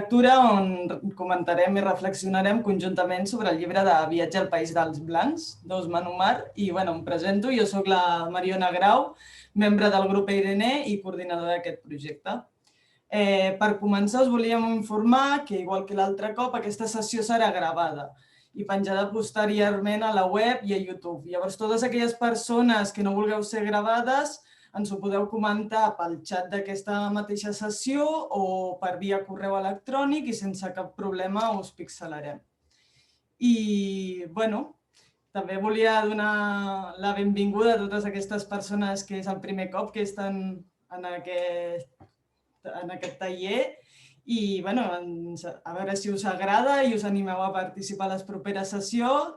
lectura on comentarem i reflexionarem conjuntament sobre el llibre de Viatge al País dels Blancs, d'Ousmane Umar. I em presento, jo sóc la Mariona Grau, membre del grup Eirene i coordinadora d'aquest projecte. Per començar, us volíem informar que, igual que l'altre cop, aquesta sessió serà gravada i penjada posteriorment a la web i a YouTube. Llavors, totes aquelles persones que no vulgueu ser gravades ens ho podeu comentar pel xat d'aquesta mateixa sessió o per via correu electrònic i sense cap problema us pixelarem. I, també volia donar la benvinguda a totes aquestes persones que és el primer cop que estan en aquest taller i, a veure si us agrada i us animeu a participar a les properes sessions.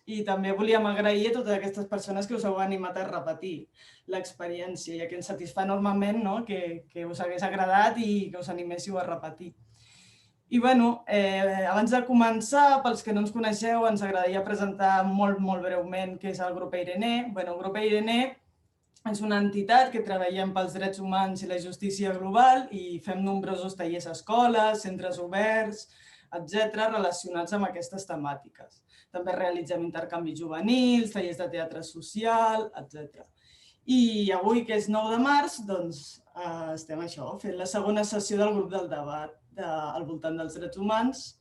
I també volíem agrair a totes aquestes persones que us heu animat a repetir l'experiència, ja que ens satisfà enormement que us hagués agradat i que us animéssiu a repetir. I abans de començar, pels que no ens coneixeu, ens agradaria presentar molt breument què és el grup Eirene. El grup Eirene és una entitat que treballem pels drets humans i la justícia global i fem nombrosos tallers a escoles, centres oberts, etc., relacionats amb aquestes temàtiques. També realitzem intercanvis juvenils, tallers de teatre social, etc. I avui, que és 9 de març, estem fent la segona sessió del grup del debat al voltant dels drets humans.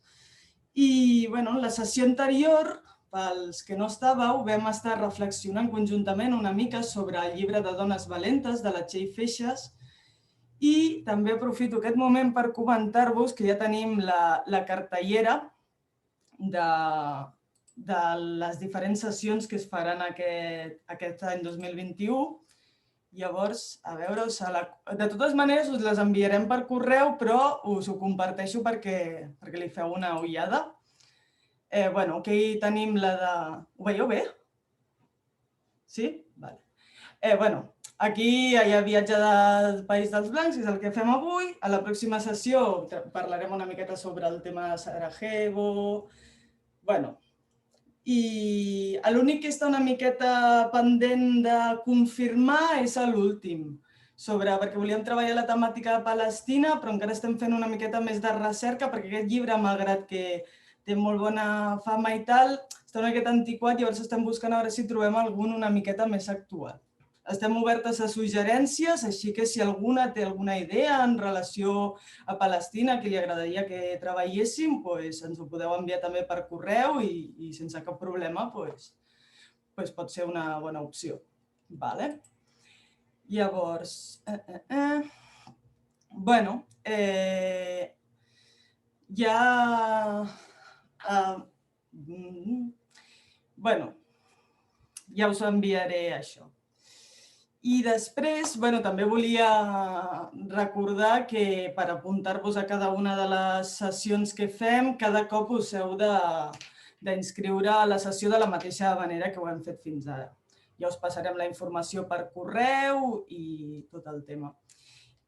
I la sessió anterior, pels que no estàveu, vam estar reflexionant conjuntament una mica sobre el llibre de Dones Valentes de la Txell Feixas i també aprofito aquest moment per comentar-vos que ja tenim la cartellera de les diferents sessions que es faran aquest any 2021. Llavors, a veure, de totes maneres us les enviarem per correu, però us ho comparteixo perquè li feu una ullada. Aquí tenim la de... Ho veieu bé? Sí? Vale. Aquí hi ha Viatge al País dels Blancs, que és el que fem avui. A la pròxima sessió parlarem una miqueta sobre el tema de Sarajevo. I l'únic que està una miqueta pendent de confirmar és l'últim, perquè volíem treballar la temàtica de Palestina, però encara estem fent una miqueta més de recerca, perquè aquest llibre, malgrat que té molt bona fama i tal, està una miqueta antiquat, llavors estem buscant a veure si trobem algun una miqueta més actual. Estem obertes a suggerències, així que si alguna té alguna idea en relació a Palestina que li agradaria que treballéssim, ens ho podeu enviar també per correu i sense cap problema pot ser una bona opció. Llavors, ja us enviaré això. I després, també volia recordar que per apuntar-vos a cada una de les sessions que fem, cada cop us heu d'inscriure a la sessió de la mateixa manera que ho hem fet fins ara. Ja us passarem la informació per correu i tot el tema.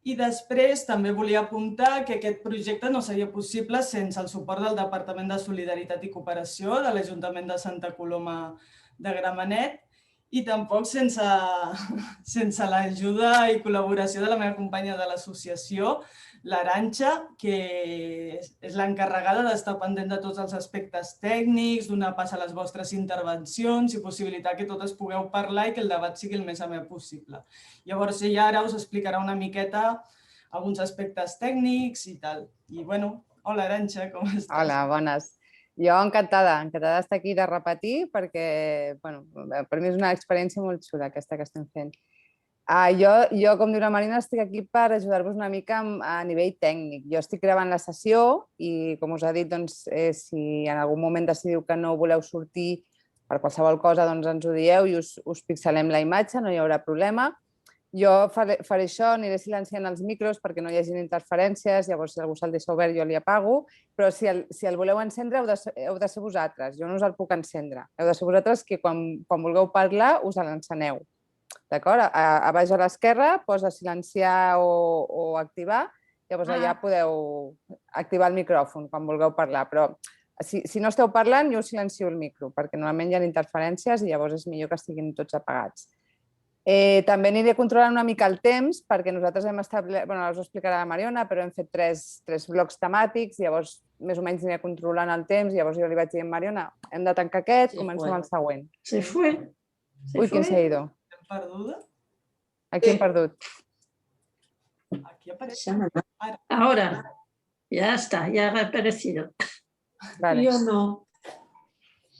I després també volia apuntar que aquest projecte no seria possible sense el suport del Departament de Solidaritat i Cooperació de l'Ajuntament de Santa Coloma de Gramenet i tampoc sense l'ajuda i col·laboració de la meva companya de l'associació, l'Arantxa, que és l'encarregada d'estar pendent de tots els aspectes tècnics, donar pas a les vostres intervencions i possibilitar que totes pugueu parlar i que el debat sigui el més amè possible. Llavors, ella ara us explicarà una miqueta alguns aspectes tècnics i tal. I, hola, Arantxa, com estàs? Hola, bones. Jo encantada d'estar aquí, de repetir, perquè per mi és una experiència molt xula aquesta que estem fent. Jo, com diu la Marina, estic aquí per ajudar-vos una mica a nivell tècnic. Jo estic gravant la sessió i, com us ha dit, si en algun moment decidiu que no voleu sortir per qualsevol cosa, ens ho dieu i us pixelem la imatge, no hi haurà problema. Jo faré això, aniré silenciant els micros perquè no hi hagi interferències, llavors si algú se'l deixa obert jo li apago, però si el voleu encendre heu de ser vosaltres, jo no us el puc encendre. Heu de ser vosaltres que quan vulgueu parlar us l'enceneu. D'acord? A baix a l'esquerra posa silenciar o activar, llavors allà podeu activar el micròfon quan vulgueu parlar, però si no esteu parlant jo us silencio el micro perquè normalment hi ha interferències i llavors és millor que estiguin tots apagats. També aniré controlant una mica el temps, perquè nosaltres hem establert, ara us ho explicarà la Mariona, però hem fet tres blocs temàtics, llavors més o menys aniré controlant el temps, llavors jo li vaig dir a Mariona, hem de tancar aquest, comencem el següent. Se fue. Ui, ¿quién se ha ido? ¿Hem perduda? ¿A quién perdut? Aquí aparece. Se llama. Ahora, ya está, ya ha aparecido. Vale. Yo no.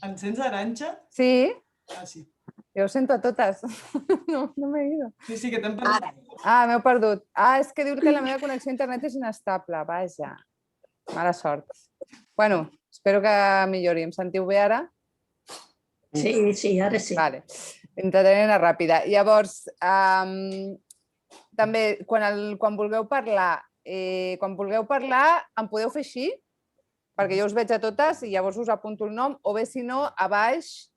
Em sents, Arantxa? Sí, Ah, sí. jo ho sento a totes. No m'he ido. Sí, que t'hem perdut. Ah, m'heu perdut. Ah, és que diu que la meva connexió a internet és inestable. Vaja, mala sort. Bueno, espero que millori. Em sentiu bé ara? Sí, sí, ara sí. Vale. Intentaré anar ràpida. Llavors, també, quan vulgueu parlar, em podeu fer així, perquè jo us veig a totes i llavors us apunto el nom, o bé, si no, a baix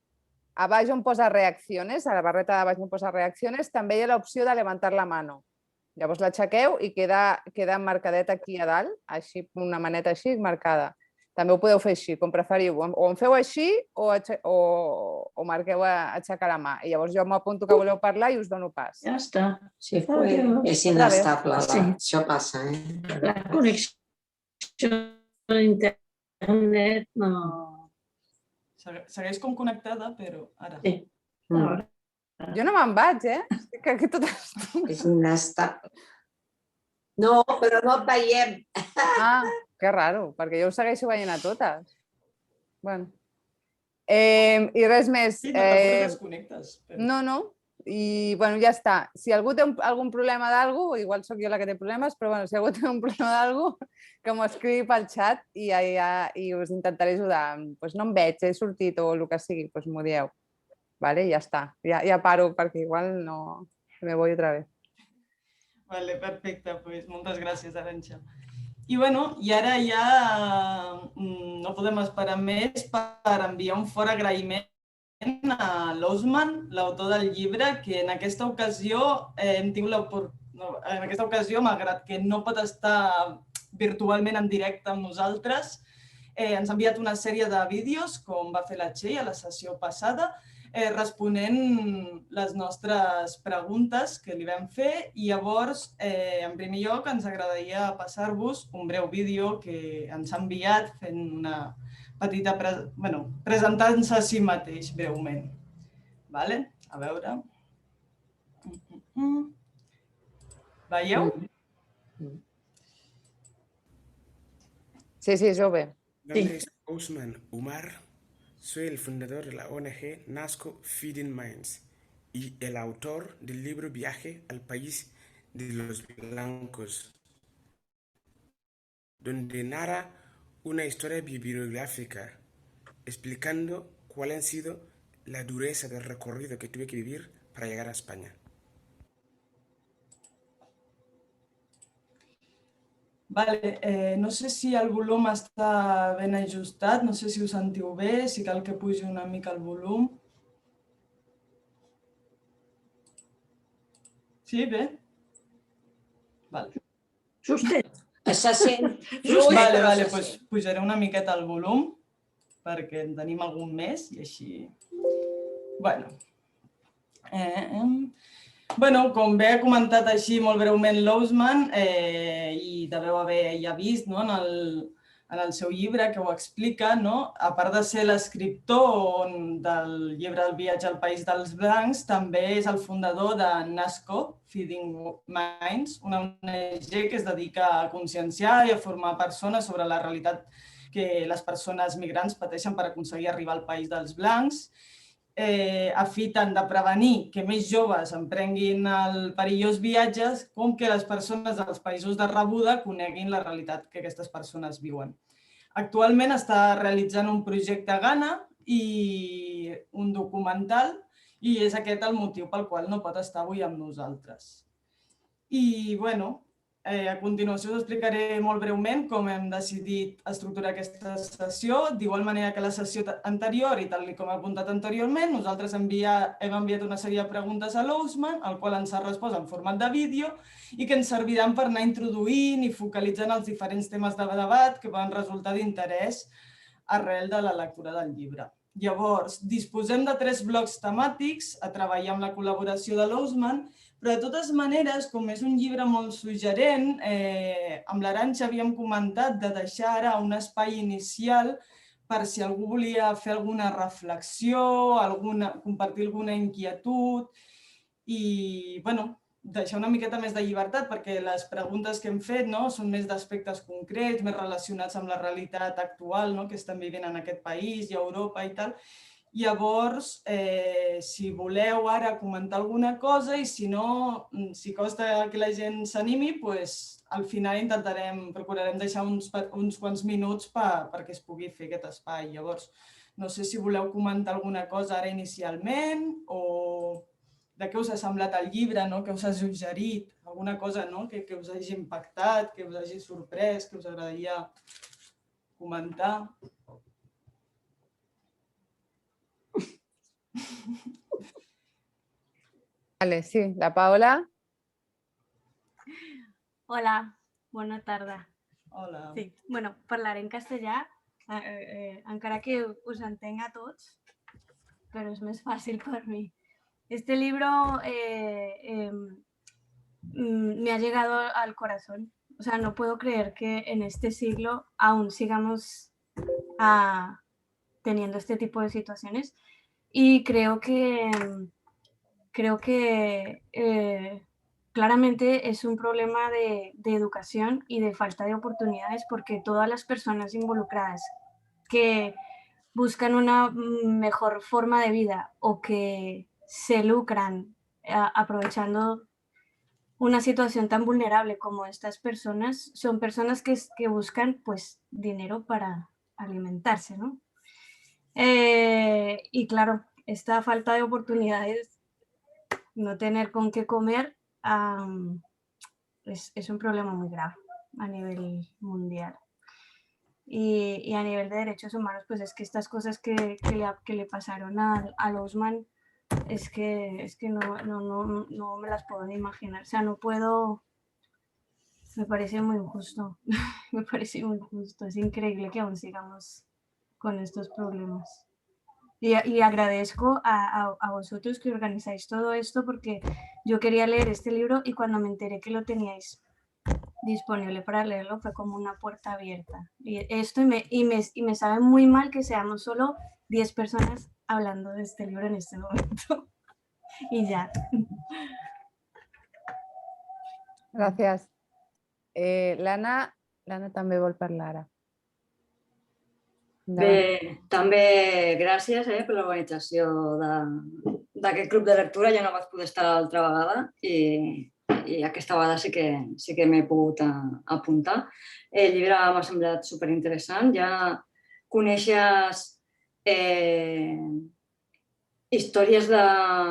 on posa reacciones, a la barreta de baix on posa reacciones, també hi ha l'opció de levantar la mano. Llavors l'aixequeu i queda marcadet aquí a dalt, així, una maneta així marcada. També ho podeu fer així, com preferiu. O em feu així o marqueu aixecar la mà. I llavors jo m'apunto que voleu parlar i us dono pas. Ja està. Sí, és inestable, Sí. això passa. La connexió a internet no... Segueix com connectada, però ara. Sí. Ara. Jo no me'n vaig, Estic aquí tota l'estona. És inestable. No, però no et veiem. Ah, que raro, perquè jo ho segueixo veient a totes. Bueno. I res més. Sí, no, tampoc et desconnectes. Però... No. I bueno, ja està. Si algú té algun problema d'algú, igual sóc jo la que té problemes, però bueno, si algú té un problema d'algú, que m'ho escrigui pel xat i us intentaré ajudar. Pues no em veig, he sortit o el que sigui, pues m'ho dieu. Vale, ja està. Ja paro perquè igual no me voy otra vez. Vale, perfecte. Pues moltes gràcies, Arantxa. I bueno, i ara ja no podem esperar més per enviar un fort agraïment a l'Osman, l'autor del llibre, que en aquesta ocasió hem tingut l'oportunitat, en aquesta ocasió, malgrat que no pot estar virtualment en directe amb nosaltres, ens ha enviat una sèrie de vídeos, com va fer la Txell a la sessió passada, responent les nostres preguntes que li vam fer i llavors, en primer lloc, ens agradaria passar-vos un breu vídeo que ens ha enviat fent una petita, presentant-se a si mateix breument. Vale? A veure. Veieu? Sí, yo veo. Mi nombre es Osman Umar, soy el fundador de la ONG NASCO Feeding Minds y el autor del libro Viaje al País de los Blancos, donde narra una historia bibliográfica explicando cuál ha sido la dureza del recorrido que tuve que vivir para llegar a España. Vale, no sé si el volum està ben ajustat, no sé si ho sentiu bé, si cal que pugi una mica el volum. Sí, bé? Vale. Justet. Se sent. Vale, doncs pujaré una miqueta el volum perquè en tenim algun més i així... Bueno, com bé ha comentat així molt breument l'Osman i deveu haver ja vist en el seu llibre que ho explica, a part de ser l'escriptor del llibre El viatge al País dels Blancs, també és el fundador de NASCO, Feeding Minds, una ONG que es dedica a conscienciar i a formar persones sobre la realitat que les persones migrants pateixen per aconseguir arribar al País dels Blancs, a fi tant de prevenir que més joves emprenguin el perillós viatges com que les persones dels països de rebuda coneguin la realitat que aquestes persones viuen. Actualment està realitzant un projecte a Ghana i un documental i és aquest el motiu pel qual no pot estar avui amb nosaltres. I, a continuació us explicaré molt breument com hem decidit estructurar aquesta sessió. D'igual manera que la sessió anterior, i tal com he apuntat anteriorment, nosaltres hem enviat una sèrie de preguntes a l'Osman, el qual ens ha respost en format de vídeo i que ens serviran per anar introduint i focalitzant els diferents temes de debat que poden resultar d'interès arrel de la lectura del llibre. Llavors, disposem de 3 blocs temàtics a treballar amb la col·laboració de l'Ousman, però de totes maneres, com és un llibre molt suggerent, amb l'Arantxa havíem comentat de deixar ara un espai inicial per si algú volia fer alguna reflexió, compartir alguna inquietud i, bueno, deixar una miqueta més de llibertat perquè les preguntes que hem fet són més d'aspectes concrets, més relacionats amb la realitat actual que estem vivint en aquest país i a Europa i tal. Llavors, si voleu ara comentar alguna cosa i si no, si costa que la gent s'animi, al final procurarem deixar uns quants minuts perquè es pugui fer aquest espai. Llavors, no sé si voleu comentar alguna cosa ara inicialment o de què us ha semblat el llibre, què us ha suggerit, alguna cosa que us hagi impactat, que us hagi sorprès, que us agradaria comentar. Vale, sí, la Paola. Hola, bona tarda. Hola. Sí, bueno, parlaré en castellà, encara que us entenc a tots, però és més fàcil per mi. Este libro me ha llegado al corazón. O sea, no puedo creer que en este siglo aún sigamos teniendo este tipo de situaciones. Y creo que claramente es un problema de educación y de falta de oportunidades porque todas las personas involucradas que buscan una mejor forma de vida o que se lucran aprovechando una situación tan vulnerable como estas personas, son personas que buscan pues dinero para alimentarse, ¿no? Y claro, esta falta de oportunidades, no tener con qué comer, es un problema muy grave a nivel mundial. Y a nivel de derechos humanos, pues es que estas cosas que le pasaron al Ousman es que no me las puedo ni imaginar. O sea, no puedo... Me parece muy injusto. Me parece muy injusto. Es increíble que aún sigamos con estos problemas. Y agradezco a vosotros que organizáis todo esto porque yo quería leer este libro y cuando me enteré que lo teníais disponible para leerlo fue como una puerta abierta. Y me sabe muy mal que seamos solo 10 personas hablando de este libro en este momento. Y ya. Gràcies. L'Anna també vol parlar ara. Bé, també gràcies per l'organització d'aquest club de lectura. Ja no vaig poder estar l'altra vegada i aquesta vegada sí que m'he pogut apuntar. El llibre m'ha semblat superinteressant. Ja coneixes històries de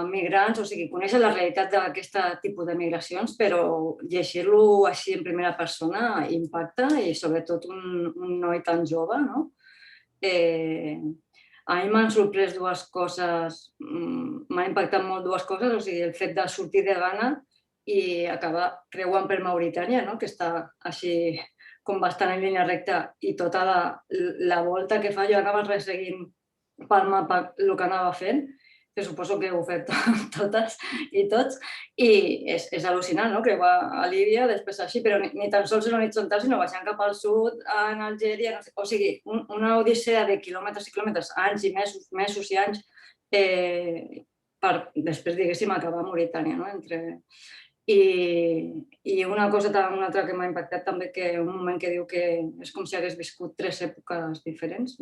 migrants, o sigui, coneixes la realitat d'aquest tipus de migracions, però llegir-lo així en primera persona impacta i sobretot un noi tan jove, no? A mi m'han sorprès dues coses, m'han impactat molt dues coses, o sigui, el fet de sortir de Ghana i acabar creuant per Mauritània, que està així com bastant en línia recta i tota la volta que fa, jo acabo resseguint pel mapa el que anava fent, que suposo que ho he fet totes i tots, i és al·lucinant, que va a Líbia, després així, però ni tan sols en horitzontal, sinó baixant cap al sud, en Algèria, o sigui, una odissea de quilòmetres i quilòmetres, anys i mesos i anys, per després, diguéssim, acabar a Mauritània, I una altra que m'ha impactat també, que un moment que diu que és com si hagués viscut 3 èpoques diferents,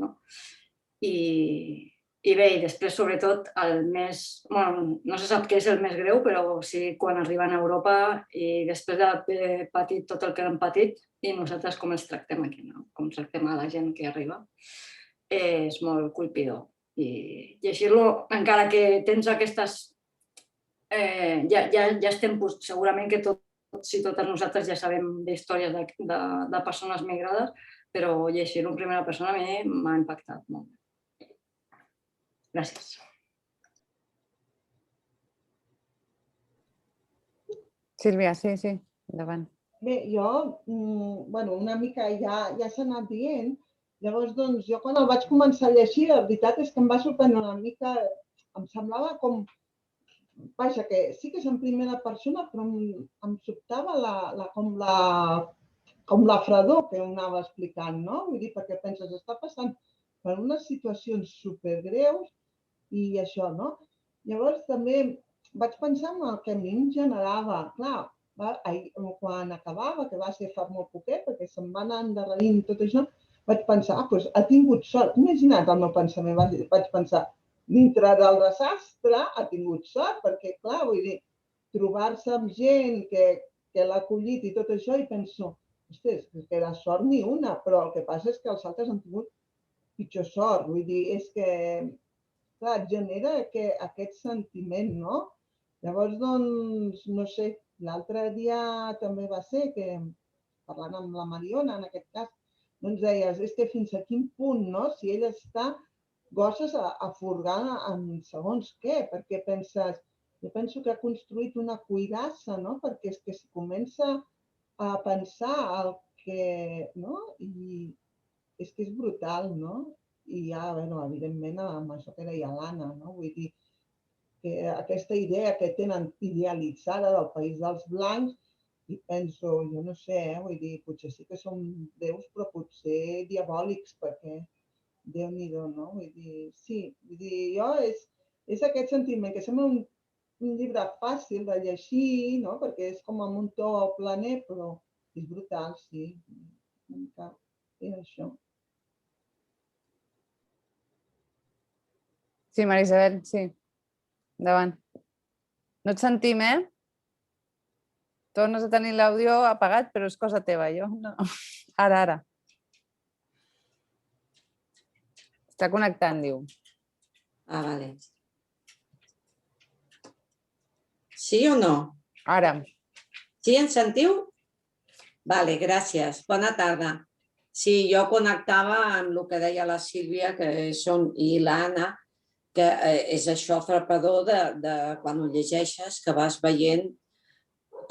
I bé, i després, sobretot, no se sap què és el més greu, però sí quan arriben a Europa i després d'haver patit tot el que han patit i nosaltres com els tractem aquí, com tractem a la gent que arriba, és molt colpidor. I llegir-lo, encara que tens aquestes... Ja estem... Segurament que tots i totes nosaltres ja sabem d'històries de persones migrades, però llegir-lo en primera persona a mi m'ha impactat molt. Gràcies. Sílvia, sí, endavant. Bé, jo, una mica ja s'ha anat dient, Llavors, doncs, jo quan el vaig començar a llegir, la veritat és que em va sorprendre una mica, em semblava com, vaja, que sí que és en primera persona, però em sobtava com la fredor que anava explicant, no? Vull dir, perquè penses, està passant per unes situacions supergreus i això, no? Llavors també vaig pensar en el que a mi em generava. Clar, quan acabava, que va ser fa molt poquet, perquè se'm va anar endarrerint tot això, vaig pensar, doncs ha tingut sort. Imagina't el meu pensament, vaig pensar, dintre del desastre ha tingut sort, perquè clar, vull dir, trobar-se amb gent que l'ha acollit i tot això, i penso, ostres, que de sort ni una, però el que passa és que els altres han tingut pitjor sort. Vull dir, és que, clar, et genera aquest sentiment, no? Llavors, doncs, no sé, l'altre dia també va ser que, parlant amb la Mariona, en aquest cas, doncs deies, és que fins a quin punt, no? Si ell està, gosses a furgar en segons què, perquè penses, jo penso que ha construït una cuirassa, no? Perquè és que si comença a pensar el que, no? I és que és brutal, no? I ja, bueno, evidentment, amb això que deia l'Anna, no? Vull dir, que aquesta idea que tenen idealitzada del país dels blancs, i penso, jo no sé, vull dir, potser sí que som déus, però potser diabòlics, perquè Déu-n'hi-do, no? Vull dir, sí, vull dir, jo és aquest sentiment, que sembla un llibre fàcil de llegir, no? Perquè és com amb un to planer, però és brutal, sí. És això. Sí, Maria Isabel, sí. Endavant. No et sentim, eh? Tornes a tenir l'àudio apagat, però és cosa teva, jo no. Ara. Està connectant, diu. Ah, vale. Sí o no? Ara. Sí, em sentiu? Vale, gràcies. Bona tarda. Sí, jo connectava amb el que deia la Sílvia i l'Anna, que és això frapador de quan ho llegeixes, que vas veient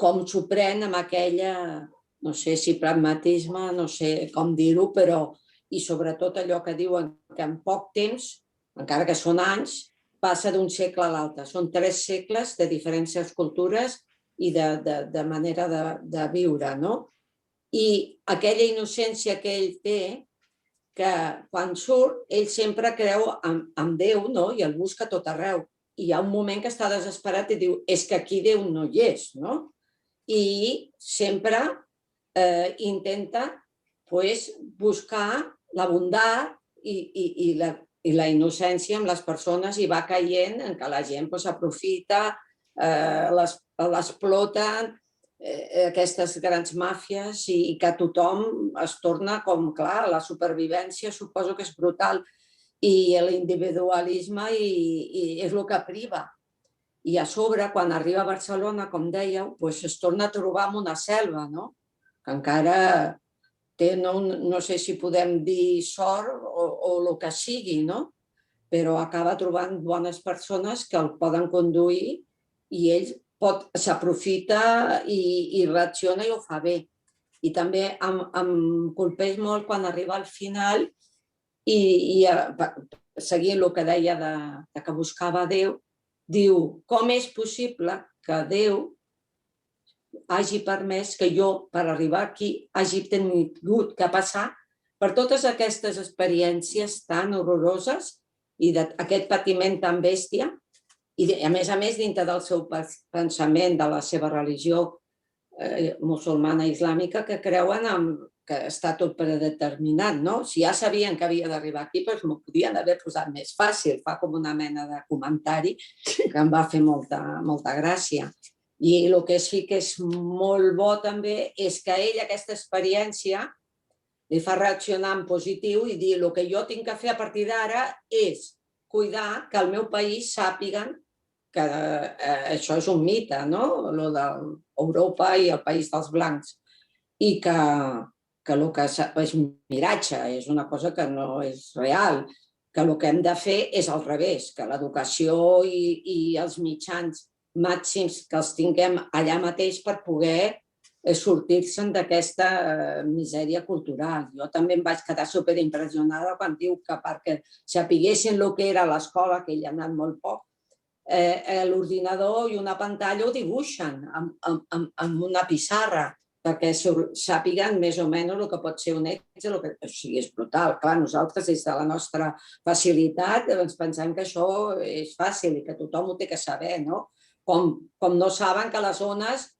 com s'ho pren amb aquella, no sé si pragmatisme, no sé com dir-ho, però i sobretot allò que diuen que en poc temps, encara que són anys, passa d'un segle a l'altre. Són 3 segles de diferents cultures i de manera de viure, no? I aquella innocència que ell té, que quan surt, ell sempre creu en Déu, no? I el busca a tot arreu. I hi ha un moment que està desesperat i diu, és que aquí Déu no hi és, no? I sempre intenta buscar la bondat i la innocència amb les persones i va caient en que la gent s'aprofita, l'exploten, aquestes grans màfies i que tothom es torna com, clar, la supervivència suposo que és brutal i l'individualisme és el que priva. I a sobre, quan arriba a Barcelona, com dèieu, es torna a trobar en una selva, no? Que encara té, no sé si podem dir sort o el que sigui, no? Però acaba trobant bones persones que el poden conduir i ell s'aprofita i reacciona i ho fa bé. I també em colpeix molt quan arriba al final i seguint el que deia que buscava Déu, diu, com és possible que Déu hagi permès que jo, per arribar aquí, hagi tingut que passar per totes aquestes experiències tan horroroses i d'aquest patiment tan bèstia, i a més, dintre del seu pensament, de la seva religió musulmana islàmica, que creuen que està tot predeterminat, no? Si ja sabien que havia d'arribar aquí, doncs m'ho podien haver posat més fàcil. Fa com una mena de comentari que em va fer molta gràcia. I el que sí que és molt bo també és que ell, aquesta experiència, li fa reaccionar en positiu i dir el que jo tinc que fer a partir d'ara és cuidar que el meu país sàpiguen que això és un mite, no? Lo d'Europa i el país dels blancs. I que el que és un miratge, és una cosa que no és real, que el que hem de fer és al revés, que l'educació i els mitjans màxims que els tinguem allà mateix per poder sortir-se'n d'aquesta misèria cultural. Jo també em vaig quedar superimpressionada quan diu que perquè sapiguessin el que era l'escola, que ell ha anat molt poc, l'ordinador i una pantalla ho dibuixen amb una pissarra, perquè sàpiguen més o menys el que pot ser un èxit. O sigui, és brutal. Clar, nosaltres, des de la nostra facilitat, ens pensem que això és fàcil i que tothom ho té que saber, no? Com no saben que les ones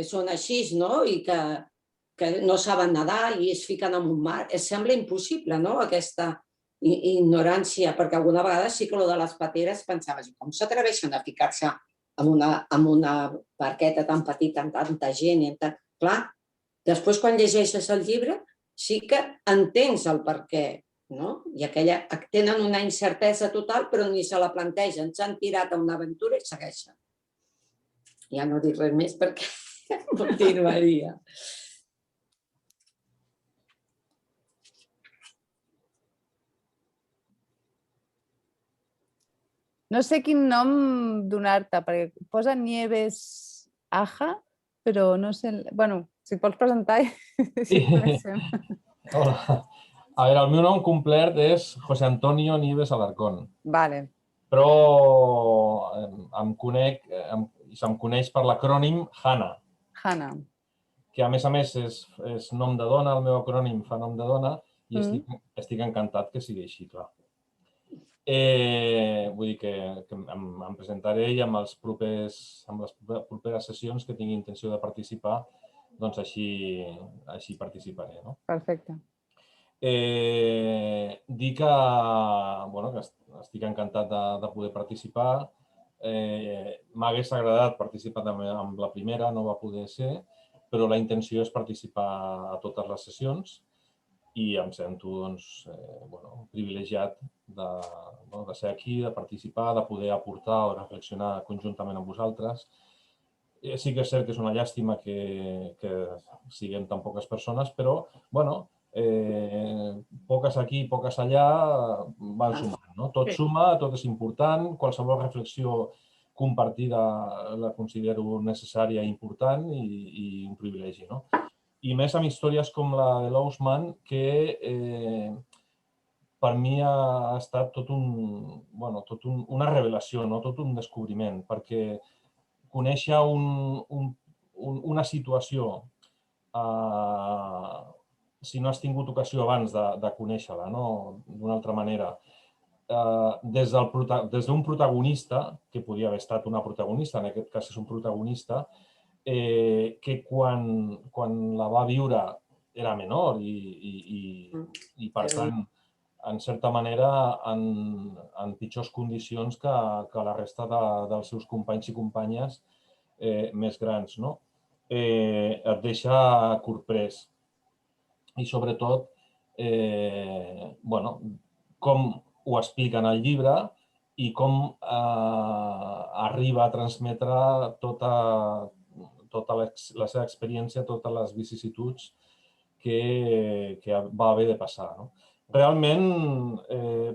són així, no? I que no saben nedar i es fiquen en un mar. Es sembla impossible, no?, aquesta ignorància, perquè alguna vegada sí que de les pateres pensaves com s'atreveixen a ficar-se en una barqueta tan petita, amb tanta gent. Clar, després quan llegeixes el llibre sí que entens el per què, no? I tenen una incertesa total, però ni se la plantegen. S'han tirat a una aventura i segueixen. Ja no dic res més perquè continuaria. No sé quin nom donar-te, perquè posa Nieves Aja, però no sé... Bueno, si et pots presentar i si coneixem. Hola. A veure, el meu nom complet és José Antonio Nieves Alarcón. Vale. Però em coneix per l'acrònim HANA. HANA. Que a més és nom de dona, el meu acrònim fa nom de dona, i estic encantat que sigui així, clar. Vull dir que em presentaré i amb les properes sessions que tingui intenció de participar, doncs així participaré. Perfecte. Dir que estic encantat de poder participar. M'hagués agradat participar també amb la primera, no va poder ser, però la intenció és participar a totes les sessions i em sento privilegiat de ser aquí, de participar, de poder aportar o reflexionar conjuntament amb vosaltres. Sí que és cert que és una llàstima que siguem tan poques persones, però, poques aquí, poques allà, van sumant. Tot suma, tot és important, qualsevol reflexió compartida la considero necessària i important i un privilegi. I més amb històries com la de l'Ousman, que per mi ha estat tot una revelació, tot un descobriment, perquè conèixer una situació, si no has tingut ocasió abans de conèixer-la d'una altra manera, des d'un protagonista, que podia haver estat una protagonista, en aquest cas és un protagonista, que quan la va viure era menor i per tant, en certa manera, en pitjors condicions que la resta dels seus companys i companyes més grans. Et deixa corprès. I sobretot, com ho explica en el llibre i com arriba a transmetre tota la seva experiència, totes les vicissituds que va haver de passar. Realment,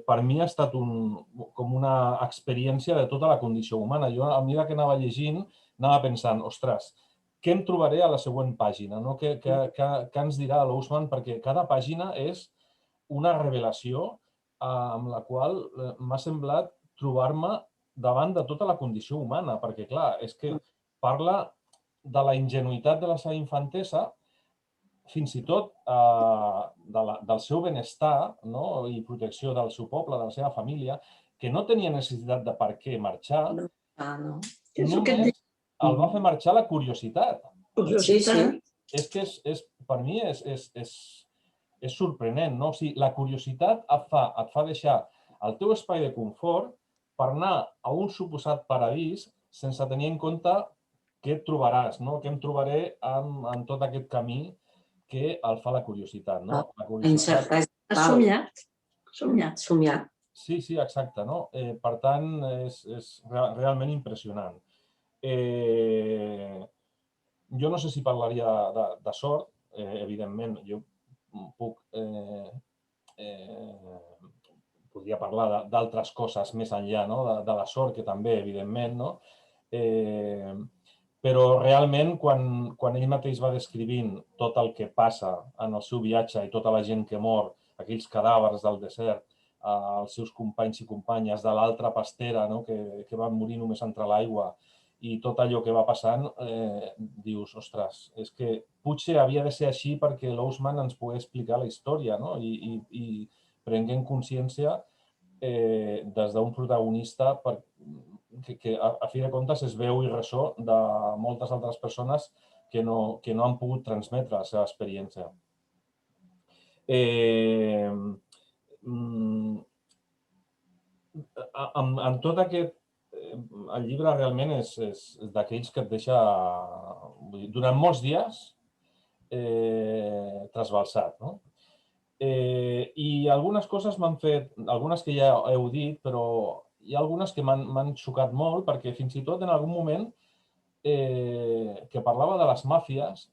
per mi ha estat com una experiència de tota la condició humana. Jo, a mesura que anava llegint, anava pensant, ostres, què em trobaré a la següent pàgina? Què ens dirà l'Ousman? Perquè cada pàgina és una revelació amb la qual m'ha semblat trobar-me davant de tota la condició humana, perquè, clar, és que parla de la ingenuïtat de la seva infantesa, fins i tot del seu benestar i protecció del seu poble, de la seva família, que no tenia necessitat de per què marxar, només el va fer marxar la curiositat. És que per mi és sorprenent. La curiositat et fa deixar el teu espai de confort per anar a un suposat paradís sense tenir en compte què et trobaràs, què em trobaré en tot aquest camí que el fa la curiositat. Somiat. Sí, exacte. Per tant, és realment impressionant. Jo no sé si parlaria de sort, evidentment. Jo podria parlar d'altres coses més enllà de la sort, que també, evidentment, Però realment, quan ell mateix va descrivint tot el que passa en el seu viatge i tota la gent que mor, aquells cadàvers del desert, els seus companys i companyes de l'altra pastera que van morir només entre l'aigua i tot allò que va passant, dius, ostres, és que potser havia de ser així perquè l'Ousmane ens pogués explicar la història i prenguem consciència des d'un protagonista que a fi de comptes és veu i ressò de moltes altres persones que no han pogut transmetre la seva experiència. En tot aquest... El llibre realment és d'aquells que et deixa durant molts dies trasbalsat. I algunes coses m'han fet, algunes que ja heu dit, però hi ha algunes que m'han xocat molt perquè fins i tot en algun moment que parlava de les màfies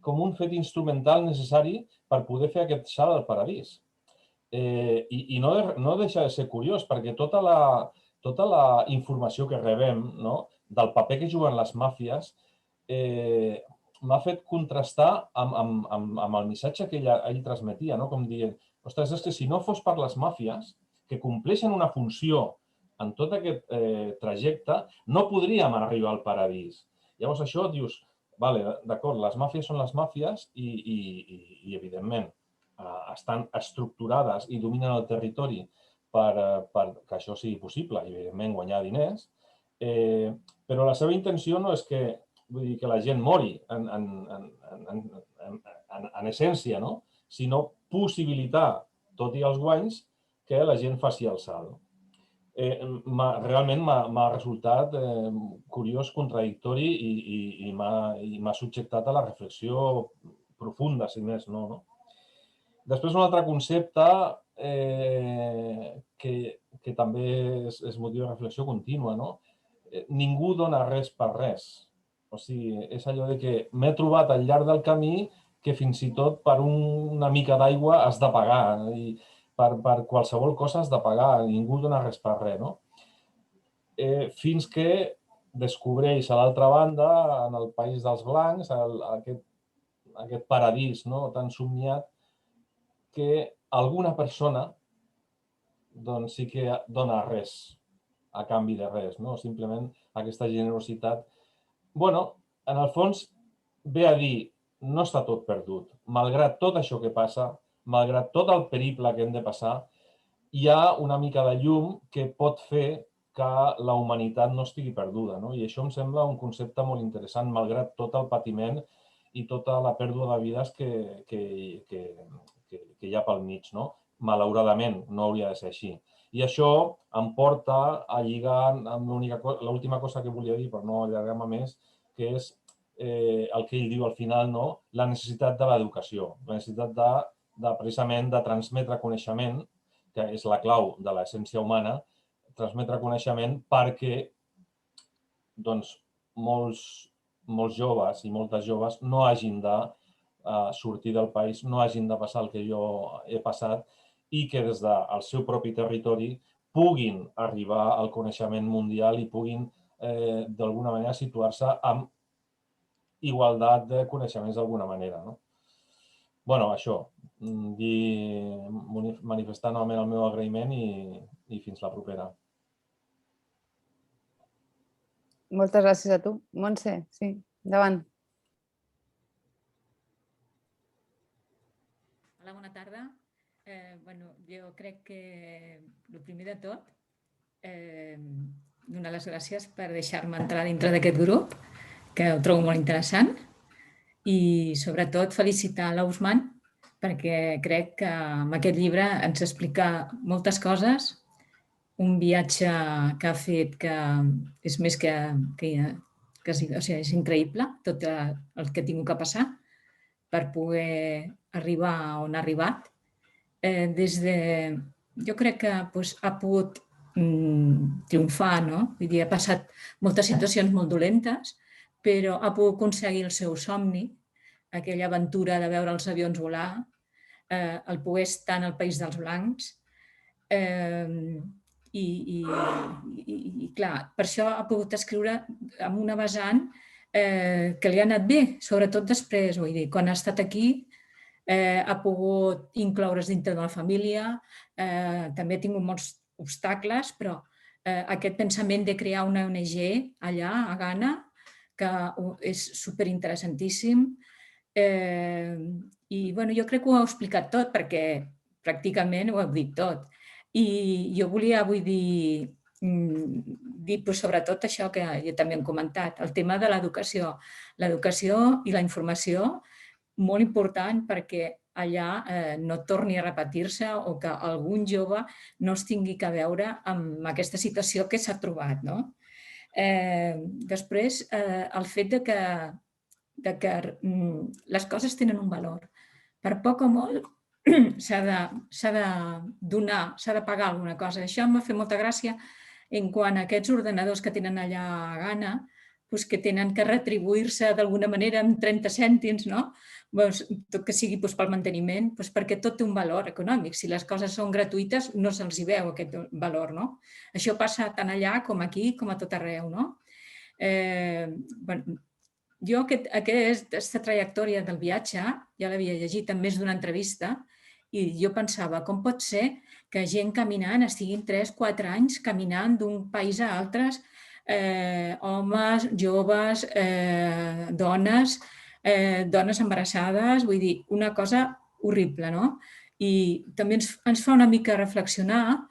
com un fet instrumental necessari per poder fer aquest salt al paradís. I no deixa de ser curiós, perquè tota la informació que rebem del paper que juguen les màfies m'ha fet contrastar amb el missatge que ell transmetia, com dient, ostres, és que si no fos per les màfies, que compleixen una funció en tot aquest trajecte, no podríem arribar al paradís. Llavors això dius, d'acord, les màfies són les màfies i evidentment, estan estructurades i dominen el territori perquè això sigui possible i, evidentment, guanyar diners, però la seva intenció no és que la gent mori en essència, sinó possibilitar, tot i els guanys, que la gent faci el salt. Realment m'ha resultat curiós, contradictori i m'ha subjectat a la reflexió profunda, si més no. Després, un altre concepte que també és motiu de reflexió contínua. Ningú dona res per res. O sigui, és allò que m'he trobat al llarg del camí que fins i tot per una mica d'aigua has de pagar i per qualsevol cosa has de pagar. Ningú dona res per res. Fins que descobreix a l'altra banda, en el País dels Blancs, aquest paradís tan somniat, que alguna persona sí que dona res a canvi de res, simplement aquesta generositat. En el fons ve a dir, no està tot perdut. Malgrat tot això que passa, malgrat tot el periple que hem de passar, hi ha una mica de llum que pot fer que la humanitat no estigui perduda. I això em sembla un concepte molt interessant, malgrat tot el patiment i tota la pèrdua de vides que hi ha pel mig. Malauradament, no hauria de ser així. I això em porta a lligar amb l'última cosa que volia dir, per no allargar-me més, que és el que ell diu al final, la necessitat de l'educació, la necessitat precisament de transmetre coneixement, que és la clau de l'essència humana, transmetre coneixement perquè molts joves i moltes joves no hagin de sortir del país, no hagin de passar el que jo he passat i que des del seu propi territori puguin arribar al coneixement mundial i puguin d'alguna manera situar-se amb igualtat de coneixements d'alguna manera. Això, manifestar novament el meu agraïment i fins la propera. Moltes gràcies a tu. Montse, sí, endavant. Hola, bona tarda. Jo crec que, el primer de tot, donar les gràcies per deixar-me entrar dintre d'aquest grup, que ho trobo molt interessant, i sobretot felicitar l'Ousmane perquè crec que amb aquest llibre ens explica moltes coses, un viatge que ha fet que és més que és increïble tot el que ha tingut que passar per poder arribar on ha arribat. Jo crec que ha pogut triomfar, vull dir, ha passat moltes situacions molt dolentes, però ha pogut aconseguir el seu somni, aquella aventura de veure els avions volar, el poder estar en el País dels Blancs. I clar, per això ha pogut escriure amb una vessant que li ha anat bé, sobretot després, vull dir, quan ha estat aquí ha pogut incloure's dintre de la família, també ha tingut molts obstacles, però aquest pensament de crear una ONG allà, a Ghana, que és superinteressantíssim. I jo crec que ho heu explicat tot, perquè pràcticament ho heu dit tot. I jo volia, dir sobretot això que jo també hem comentat, el tema de l'educació. L'educació i la informació, molt important perquè allà no torni a repetir-se o que algun jove no es tingui que veure amb aquesta situació que s'ha trobat. Després, el fet de que les coses tenen un valor. Per poc o molt s'ha de donar, s'ha de pagar alguna cosa. Això em va fer molta gràcia en quant a aquests ordenadors que tenen allà a Ghana, que tenen que retribuir-se d'alguna manera amb 30 cèntims, tot que sigui pel manteniment, perquè tot té un valor econòmic. Si les coses són gratuïtes, no se'ls hi veu aquest valor. Això passa tant allà com aquí, com a tot arreu. Jo aquesta trajectòria del viatge ja l'havia llegit en més d'una entrevista i jo pensava, com pot ser que gent caminant estiguin 3-4 anys caminant d'un país a altres, homes, joves, dones embarassades, vull dir, una cosa horrible, no? I també ens fa una mica reflexionar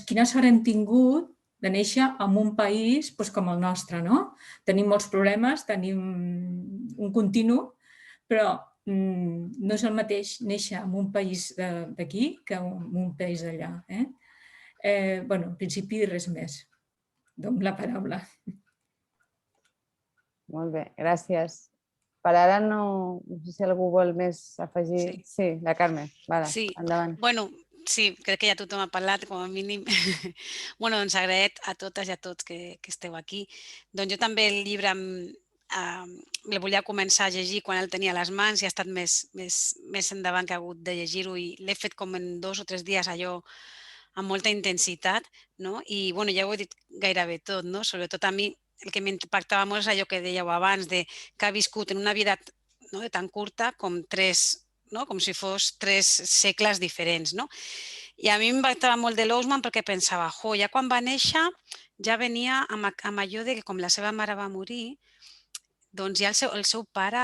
quina sort hem tingut de néixer en un país com el nostre, no? Tenim molts problemes, tenim un continu, però no és el mateix néixer en un país d'aquí que en un país d'allà. En principi, res més. Dono la paraula. Molt bé, gràcies. Per ara no sé si algú vol més afegir. Sí, la Carme. Sí, endavant. Sí, crec que ja tothom ha parlat, com a mínim. Doncs agraït a totes i a tots que esteu aquí. Doncs jo també el llibre el volia començar a llegir quan el tenia a les mans i ha estat més endavant que he hagut de llegir-ho i l'he fet com en 2 o 3 dies allò amb molta intensitat, i ja ho he dit gairebé tot, sobretot a mi el que m'impactava molt és allò que dèieu abans, que ha viscut en una vida tan curta com com si fos 3 segles diferents. I a mi m'impactava molt de l'Ousmane perquè pensava, ja quan va néixer ja venia amb allò que com la seva mare va morir, doncs ja el seu pare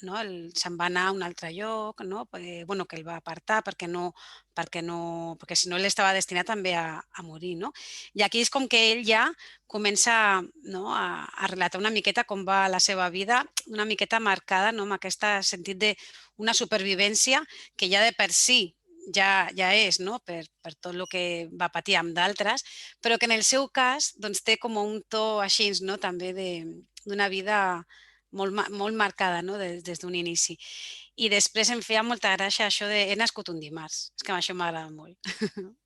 se'n va anar a un altre lloc, que el va apartar perquè si no ell estava destinat també a morir. I aquí és com que ell ja comença a relatar una miqueta com va la seva vida, una miqueta marcada amb aquest sentit d'una supervivència que ja de per si ja és per tot el que va patir amb d'altres, però que en el seu cas té com un to així també d'una vida molt marcada des d'un inici. I després em feia molta gràcia això de he nascut un dimarts. És que això m'agrada molt.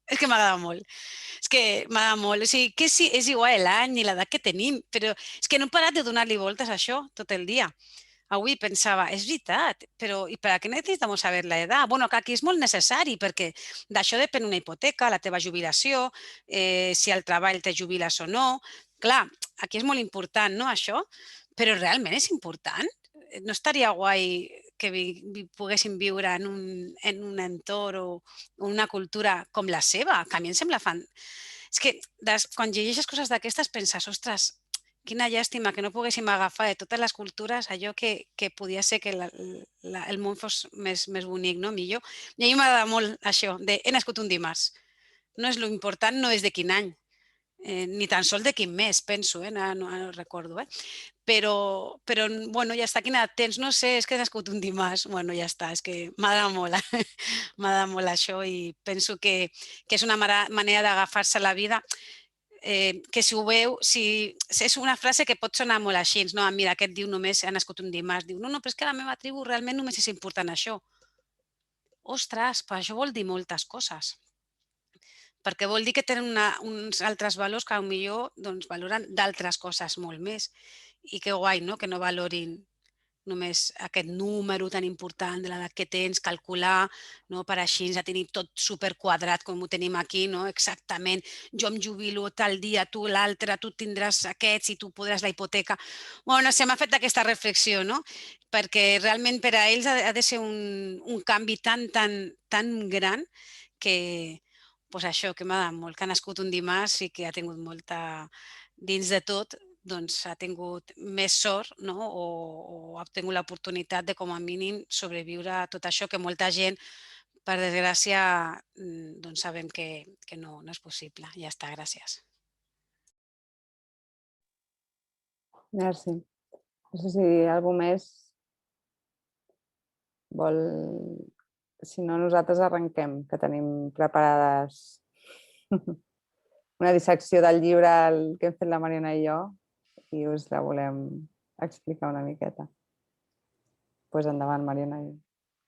És que m'agrada molt. És que m'agrada molt. O sigui, que sí, és igual l'any i l'edat que tenim, però és que no he parat de donar-li voltes a això tot el dia. Avui pensava, és veritat, però i per què necessitamos saber la edad? Bueno, que aquí és molt necessari perquè d'això depèn una hipoteca, la teva jubilació, si al treball te jubiles o no. Clar, aquí és molt important, això? Però realment és important? No estaria guai que poguéssim viure en un entorn o una cultura com la seva? Que a mi em sembla fan... És que quan llegeixes coses d'aquestes penses, ostres, quina llàstima que no poguéssim agafar de totes les cultures allò que podia ser que el món fos més bonic, millor. I a mi m'agrada molt això, de he nascut un dimarts. No és l'important, no és de quin any, ni tan sols de quin mes, penso, no recordo. Però, ja està, quina edat tens? No sé, és que he nascut un dimarts. Ja està, és que m'agrada molt això i penso que és una manera d'agafar-se la vida que si ho veu, és una frase que pot sonar molt així, mira, aquest diu només ha nascut un dimarts, diu, no, però és que a la meva tribu realment només és important això. Ostres, però això vol dir moltes coses, perquè vol dir que tenen uns altres valors que potser valoren d'altres coses molt més i que guai, que no valorin només aquest número tan important de l'edat que tens, calcular, per així ja tenir tot superquadrat com ho tenim aquí, exactament, jo em jubilo tal dia, tu l'altre, tu tindràs aquests i tu podràs la hipoteca. Bueno, no sé, m'ha fet aquesta reflexió, perquè realment per a ells ha de ser un canvi tan gran que això, que m'ha agradat molt, que ha nascut un dimarts i que ha tingut molta, dins de tot, doncs ha tingut més sort o ha tingut l'oportunitat de, com a mínim, sobreviure a tot això que molta gent, per desgràcia, doncs sabem que no és possible. Ja està, gràcies. Merci. No sé si algú més vol... Si no, nosaltres arrenquem, que tenim preparades una dissecció del llibre que hem fet la Mariona i jo i us la volem explicar una miqueta. Doncs endavant, Mariona.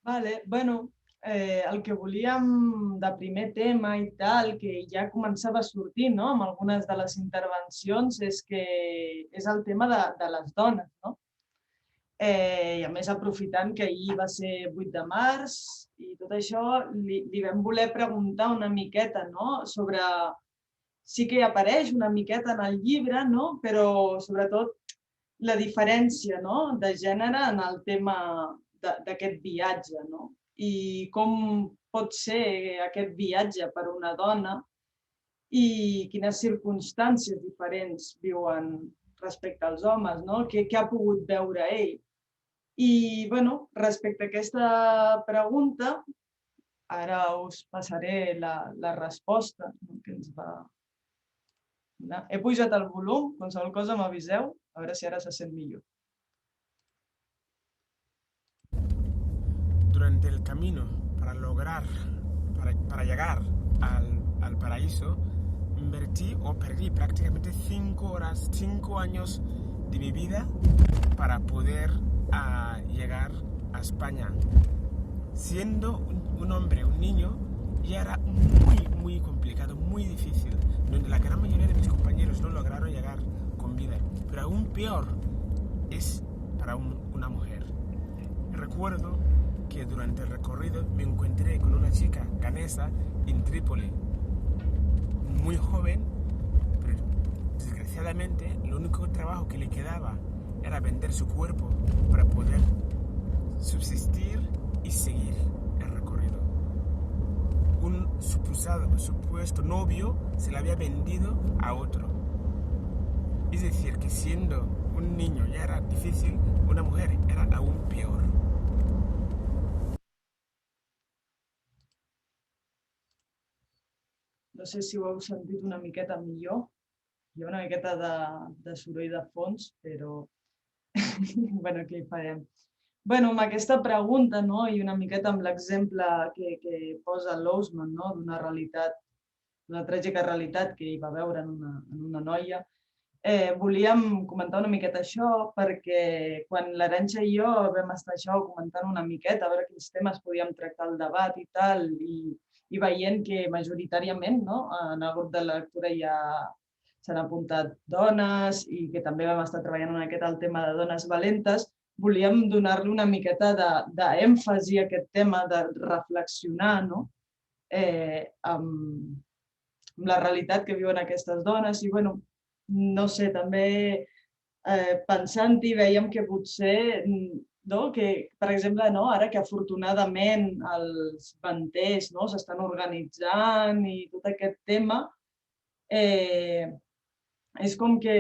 Vale, bueno, el que volíem de primer tema i tal, que ja començava a sortir amb algunes de les intervencions, és el tema de les dones, I a més, aprofitant que ahir va ser 8 de març i tot això, li vam voler preguntar una miqueta sobre... Sí que apareix una miqueta en el llibre, però sobretot la diferència de gènere en el tema d'aquest viatge, i com pot ser aquest viatge per una dona i quines circumstàncies diferents viuen respecte als homes, què ha pogut veure ell. I, respecte a aquesta pregunta, ara us passaré la resposta que ens va donar. He pujat el volum, qualsevol cosa m'aviseu, a veure si ara se sent millor. Durante el camino para llegar al paraíso, perdí prácticamente 5 años de mi vida para poder llegar a España. Siendo un hombre, un niño, ya era muy complicado, muy difícil, donde la gran mayoría de mis compañeros no lograron llegar con vida. Pero aún peor es para una mujer. Recuerdo que durante el recorrido me encontré con una chica ganesa en Trípoli, muy joven, pero desgraciadamente el único trabajo que le quedaba era vender su cuerpo para poder subsistir y seguir el recorrido. Un supuesto novio se le había vendido a otro. Es decir, que siendo un niño ya era difícil, una mujer era aún peor. No sé si ho heu sentit una miqueta millor. Hi ha una miqueta de soroll de fons, però què hi farem? Amb aquesta pregunta i una miqueta amb l'exemple que posa l'Ousman d'una realitat, d'una tràgica realitat que hi va veure en una noia, volíem comentar una miqueta això perquè quan l'Arantxa i jo vam estar això comentant una miqueta a veure quins temes podíem tractar al debat i tal, i veient que majoritàriament en el grup de lectura ja s'han apuntat dones i que també vam estar treballant una miqueta el tema de dones valentes, volíem donar-li una miqueta d'èmfasi a aquest tema, de reflexionar amb la realitat que viuen aquestes dones i, no sé, també pensant-hi veiem que potser, que, per exemple, ara que afortunadament els banders s'estan organitzant i tot aquest tema, és com que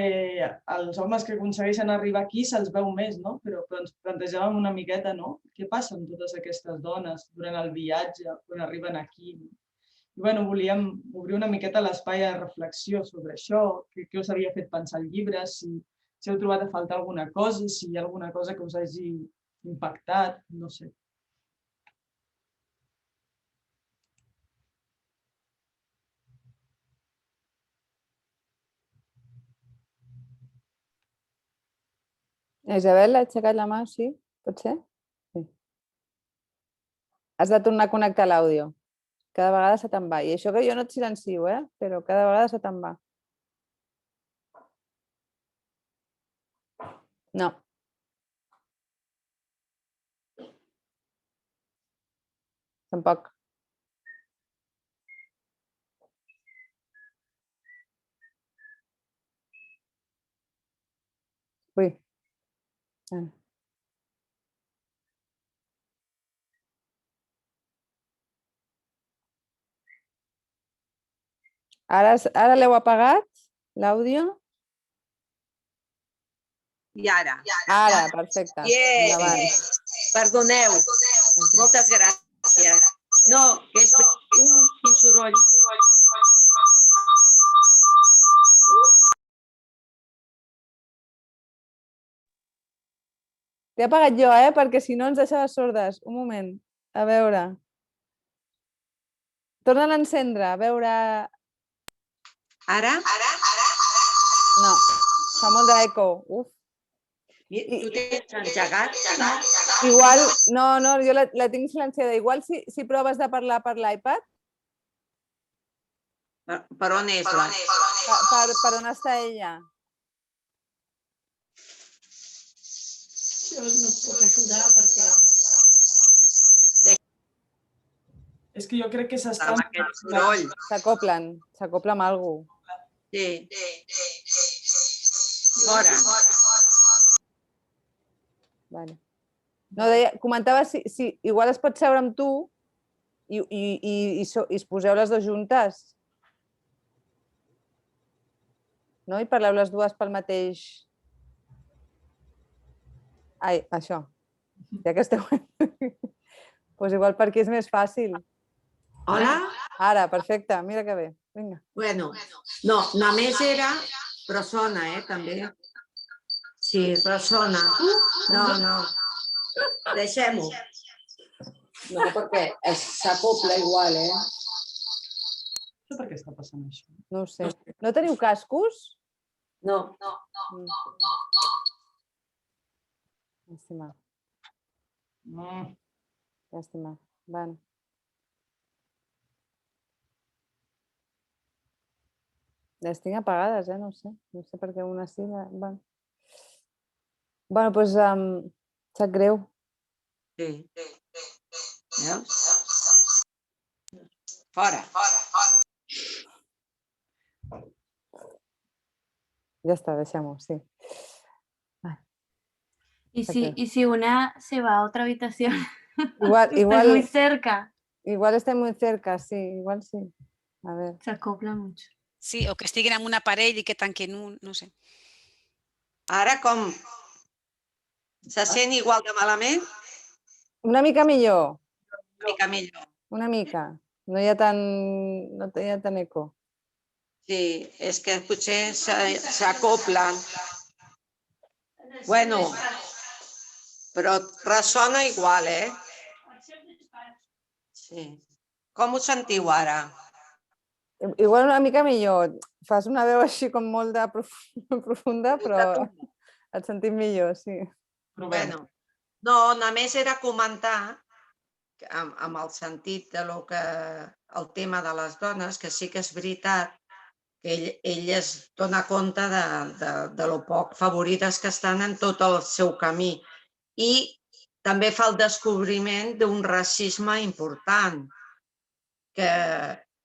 els homes que aconsegueixen arribar aquí se'ls veu més, però ens plantejàvem una miqueta què passa amb totes aquestes dones durant el viatge, quan arriben aquí. I volíem obrir una miqueta l'espai de reflexió sobre això, què us havia fet pensar el llibre, si heu trobat a faltar alguna cosa, si hi ha alguna cosa que us hagi impactat, no sé. Isabel, ha aixecat la mà, sí? Pot ser? Sí. Has de tornar a connectar l'àudio. Cada vegada se te'n va. I això que jo no et silencio, però cada vegada se te'n va. No. Tampoc. Ui. Ara l'heu apagat, l'àudio? I ara? Ara, perfecte. Endavant. Perdoneu. Moltes gràcies. No, que és... Quin soroll. T'he apagat jo, perquè si no ens deixava sordes. Un moment. A veure. Torna a encendre, a veure... Ara? No, fa molt d'eco. Uf. Tu tens engegat? Igual, no, jo la tinc silenciada. Igual si proves de parlar per l'iPad. Per on és la? Per on està ella? Jo no puc ajudar perquè... És que jo crec que s'estan... Amb aquest soroll. S'acopla amb algú. Sí. Fora. Vale. No, comentava si igual es pot seure amb tu i es poseu les dues juntes. No? I parleu les dues pel mateix... Ai, això. Ja que esteu... Doncs igual per aquí és més fàcil. Hola? Ara, perfecte. Mira que bé. Vinga. Bueno, no, només era... Però sona, també. Sí, ressona. No. Deixem-ho. No, perquè s'acopla igual, No sé per què està passant això. No ho sé. No teniu cascos? No. Llàstima. Llàstima. Bueno. Les tinc apagades, no sé. No sé per què una sí. Bueno, doncs sap greu. Sí. Veus? Fora. Ja està, deixem-ho, sí. Y si una se va a otra habitación, Igual, estás muy cerca. Igual está muy cerca, sí, igual sí. A ver. Se acopla mucho. Sí, o que estiguin amb un aparell i que tanquin un, no sé. Ara com? Se sent igual de malament? Una mica millor. Una mica millor. Una mica. No hi ha tant eco. Sí, és que potser s'acoplen. Bueno, però ressona igual, Sí. Com ho sentiu ara? Igual una mica millor. Fas una veu així com molt profunda, però et sentim millor, sí. Bueno, no, només era comentar amb el sentit de el tema de les dones, que sí que és veritat que ell es dona compte de lo poc favorides que estan en tot el seu camí. I també fa el descobriment d'un racisme important, que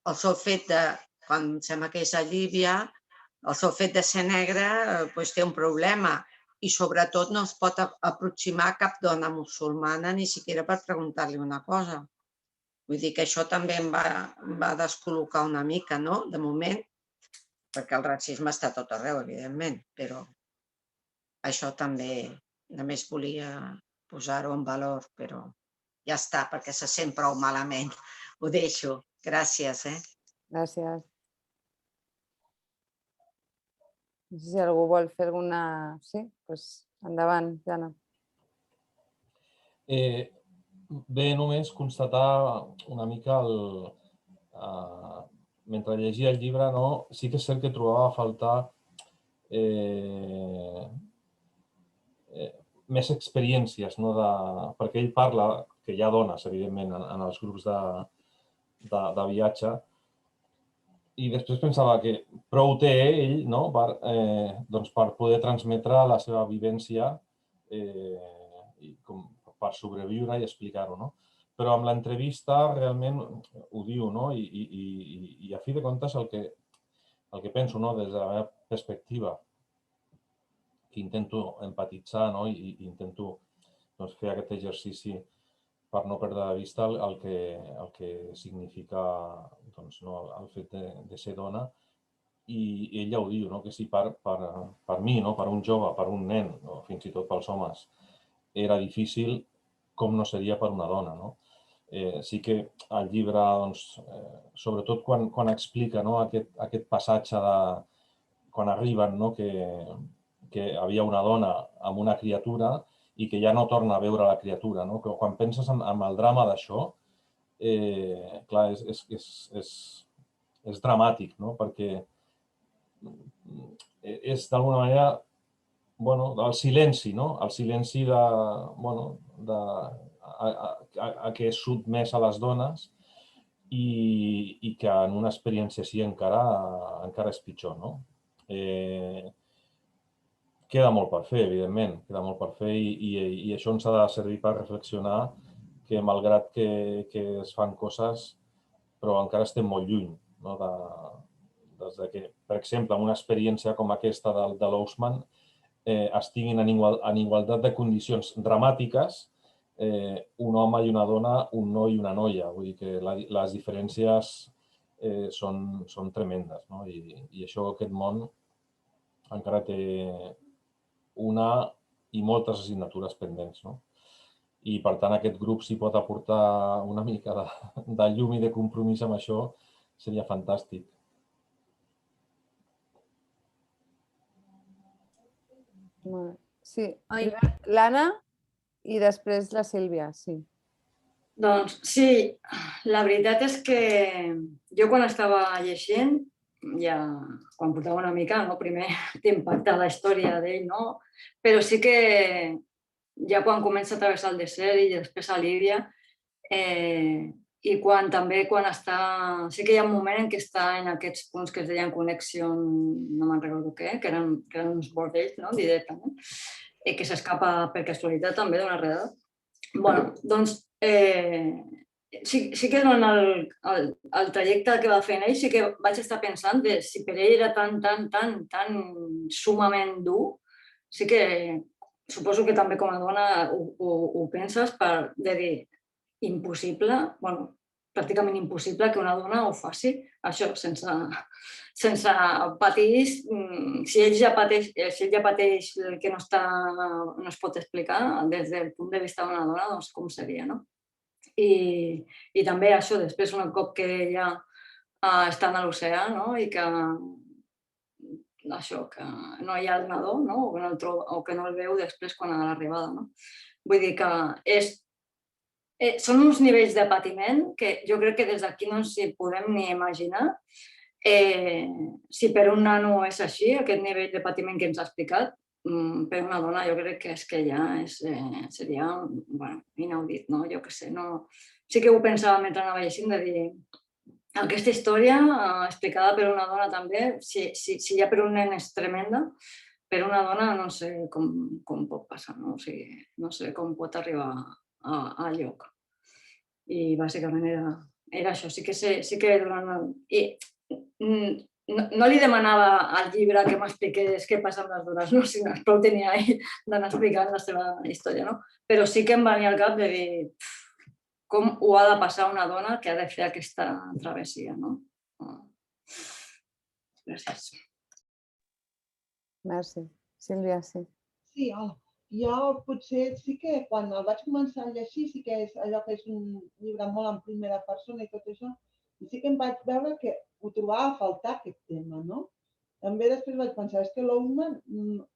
el sol fet de, quan em sembla que és a Líbia, el sol fet de ser negre té un problema i sobretot no es pot aproximar a cap dona musulmana ni siquiera per preguntar-li una cosa. Vull dir que això també em va descol·locar una mica, no?, de moment, perquè el racisme està a tot arreu, evidentment, però això també només volia posar-ho en valor, però ja està, perquè se sent prou malament. Ho deixo. Gràcies, Gràcies. No sé si algú vol fer alguna... Sí? Doncs endavant, Jana. Bé, només constatar una mica mentre llegia el llibre, sí que és cert que trobava a faltar més experiències, perquè ell parla, que hi ha dones, evidentment, en els grups de viatge, i després pensava que prou té ell per poder transmetre la seva vivència per sobreviure i explicar-ho. però amb l'entrevista realment ho diu, no? I a fi de comptes el que penso, no? Des de la meva perspectiva, que intento empatitzar, no? I intento fer aquest exercici per no perdre de vista el que significa el fet de ser dona. I ella ho diu, que si per mi, per un jove, per un nen, o fins i tot pels homes, era difícil, com no seria per una dona. Sí que el llibre, sobretot quan explica aquest passatge de quan arriben, que havia una dona amb una criatura i que ja no torna a veure la criatura. Quan penses en el drama d'això, clar, és dramàtic, perquè és d'alguna manera el silenci, el silenci a què és sotmès a les dones i que en una experiència així encara és pitjor. Queda molt per fer, evidentment, queda molt per fer i això ens ha de servir per reflexionar que malgrat que es fan coses, però encara estem molt lluny des que, per exemple, en una experiència com aquesta de l'Ousman, estiguin en igualtat de condicions dramàtiques un home i una dona, un noi i una noia. Vull dir que les diferències són tremendes. I això, aquest món, encara té una i moltes assignatures pendents. I, per tant, aquest grup, si pot aportar una mica de llum i de compromís amb això, seria fantàstic. Sí, l'Anna i després la Sílvia, sí. Doncs sí, la veritat és que jo quan estava llegint, ja quan portava una mica, primer t'impacta la història d'ell, però sí que ja quan comença a travessar el desert i després a Líbia, i també quan està... Sí que hi ha un moment en què està en aquests punts que es deien Connection, no me'n recordo què, que eren uns bordells, directament, que s'escapa per casualitat també d'una redada. Bé, doncs sí que durant el trajecte que va fent ell sí que vaig estar pensant de si per ell era tan sumament dur, sí que suposo que també com a dona ho penses de dir impossible, pràcticament impossible que una dona ho faci, això, sense patir, si ell ja pateix el que no es pot explicar des del punt de vista d'una dona, doncs com seria, no? I també això, després, un cop que ella està a l'oceà i que no hi ha el nadó o que no el veu després quan a l'arribada. Vull dir que són uns nivells de patiment que jo crec que des d'aquí no ens hi podem ni imaginar. Si per un nano és així, aquest nivell de patiment que ens ha explicat, per una dona jo crec que ja seria inaudit, jo què sé. Sí que ho pensava mentre anava llegint, de dir aquesta història explicada per una dona també, si ja per un nen és tremenda, per una dona no sé com pot passar, no sé com pot arribar al lloc. I bàsicament era això. Sí que durant... No li demanava al llibre que m'expliqués què passa amb les dones, sinó que prou tenia ell d'anar explicant la seva història. Però sí que em venia al cap de dir com ho ha de passar una dona que ha de fer aquesta travessia. Gràcies. Merci. Sílvia, sí. Sí, jo potser sí que quan el vaig començar a llegir sí que és allò que és un llibre molt en primera persona i tot això, i sí que em vaig veure que ho trobava a faltar aquest tema, no? També després vaig pensar, és que l'Ousman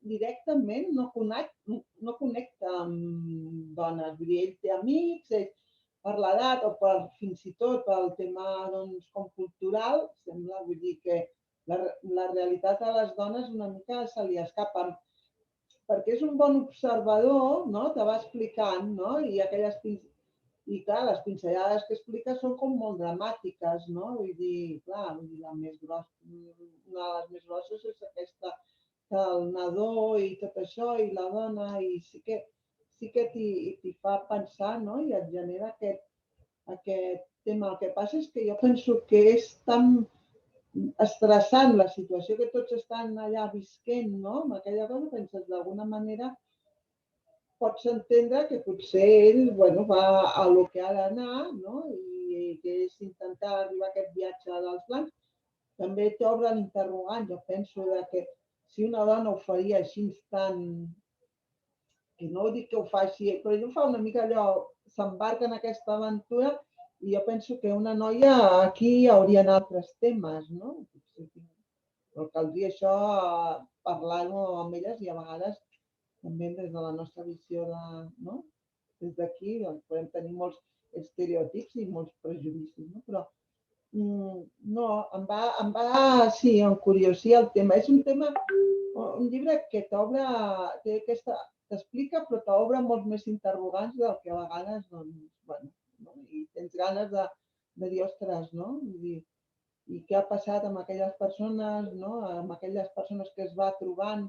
directament no connecta amb dones, vull dir, ell té amics, per l'edat o fins i tot pel tema com cultural, sembla, vull dir que la realitat de les dones una mica se li escapa, perquè és un bon observador, te va explicant, i clar, les pinzellades que explica són com molt dramàtiques, vull dir, clar, una de les més grosses és aquesta del nadó i tot això, i la dona, i sí que t'hi fa pensar, i et genera aquest tema. El que passa és que jo penso que és tan estressant la situació que tots estan allà visquent, no? Amb aquella cosa, penses, d'alguna manera pots entendre que potser ell va a lo que ha d'anar, no? I que és intentar arribar a aquest viatge dels blancs. També t'obre l'interrogant. Jo penso que si una dona ho faria així tan... que no dic que ho faci, però ell ho fa una mica allò, s'embarca en aquesta aventura i jo penso que una noia aquí hi haurien altres temes, no? Però caldria això parlar-ho amb elles i a vegades també des de la nostra visió, des d'aquí podem tenir molts estereotips i molts prejudicis, però no, em va sí, encuriosir el tema. És un tema, un llibre que t'obre, t'explica però t'obre molts més interrogants del que a vegades, i tens ganes de dir, ostres, no? I què ha passat amb aquelles persones, amb aquelles persones que es va trobant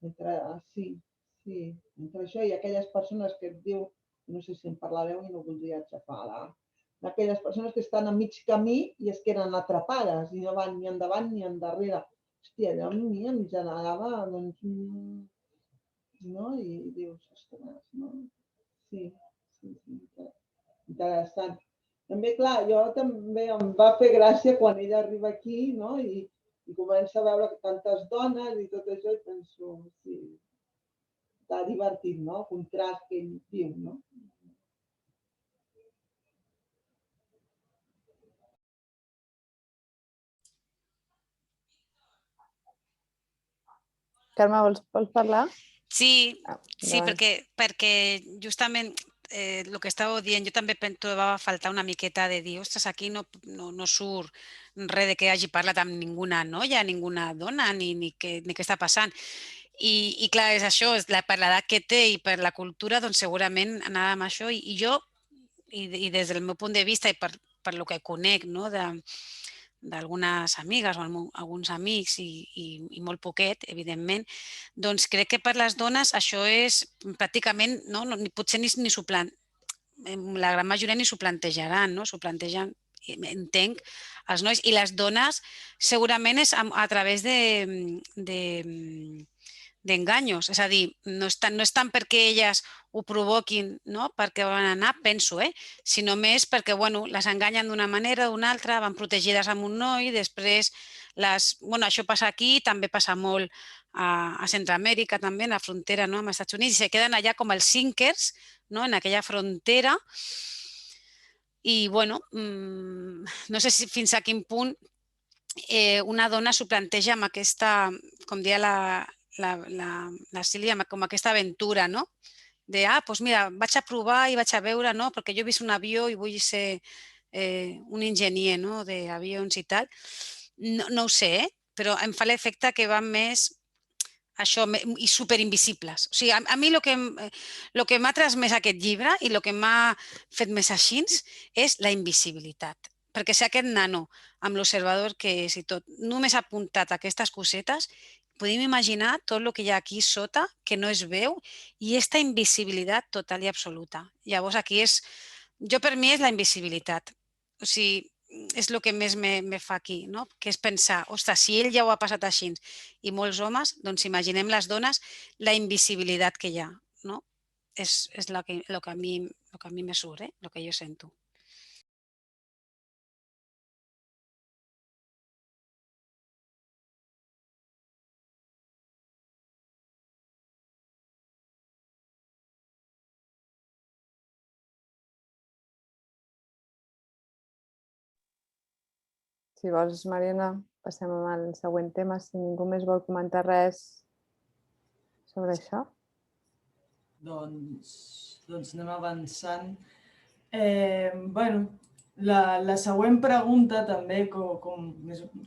entre això i aquelles persones que et diu, no sé si en parlareu i no voldria aixafar, aquelles persones que estan a mig camí i es queden atrapades i no van ni endavant ni endarrere. Hòstia, allò a mi em generava, i dius, ostres, sí, interessant. També, clar, jo també em va fer gràcia quan ella arriba aquí i comença a veure tantes dones i tot això i penso, sí, està divertit, no? El contrast que ell viu, no? Carme, vols parlar? Sí, perquè justament el que estàveu dient, jo també trobava a faltar una miqueta de dir, ostres, aquí no surt res de que hagi parlat amb ninguna noia, ninguna dona, ni què està passant. I clar, és això, per l'edat que té i per la cultura, doncs segurament anava amb això. I jo, i des del meu punt de vista i per el que conec d'algunes amigues o alguns amics i molt poquet, evidentment, doncs crec que per les dones això és pràcticament, potser ni s'ho la gran majoria ni s'ho plantejaran, s'ho plantegen, entenc, els nois. I les dones segurament és a través d'enganyos, és a dir, no és tant perquè elles ho provoquin, perquè van anar, penso, sinó més perquè les enganyen d'una manera o d'una altra, van protegides amb un noi, després això passa aquí, també passa molt a Centroamèrica, també, a la frontera amb els Estats Units, i se queden allà com els sinkers, en aquella frontera, i no sé fins a quin punt una dona s'ho planteja amb aquesta, com deia la Sílvia, com aquesta aventura, no? Doncs mira, vaig a provar i vaig a veure, perquè jo he vist un avió i vull ser un enginyer d'avions i tal. No ho sé, però em fa l'efecte que van més això, i superinvisibles. O sigui, a mi el que m'ha transmès aquest llibre i el que m'ha fet més així és la invisibilitat. Perquè si aquest nano, amb l'observador que és i tot, només ha apuntat aquestes cosetes, podem imaginar tot el que hi ha aquí sota, que no es veu, i aquesta invisibilitat total i absoluta. Llavors, aquí per mi és la invisibilitat. O sigui, és el que més me fa aquí, que és pensar, ostres, si ell ja ho ha passat així i molts homes, doncs imaginem les dones la invisibilitat que hi ha. És el que a mi me surt, el que jo sento. Si vols, Mariona, passem al següent tema, si ningú més vol comentar res sobre això. Doncs anem avançant. La següent pregunta també, com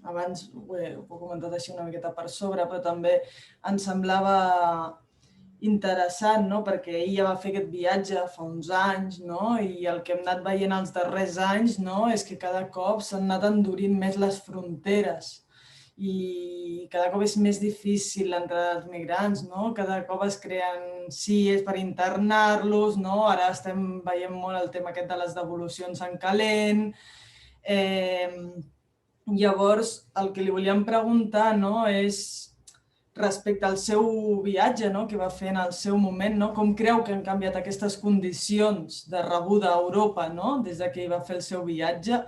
abans ho he comentat així una miqueta per sobre, però també em semblava interessant, perquè ella va fer aquest viatge fa uns anys, i el que hem anat veient els darrers anys és que cada cop s'han anat endurint més les fronteres i cada cop és més difícil l'entrada dels migrants, no? Cada cop es creen CIEs per internar-los, no? Ara estem veient molt el tema aquest de les devolucions en calent. Llavors, el que li volíem preguntar, no, és respecte al seu viatge, no, que va fer en el seu moment, no? Com creu que han canviat aquestes condicions de rebuda a Europa, no? Des que ell va fer el seu viatge,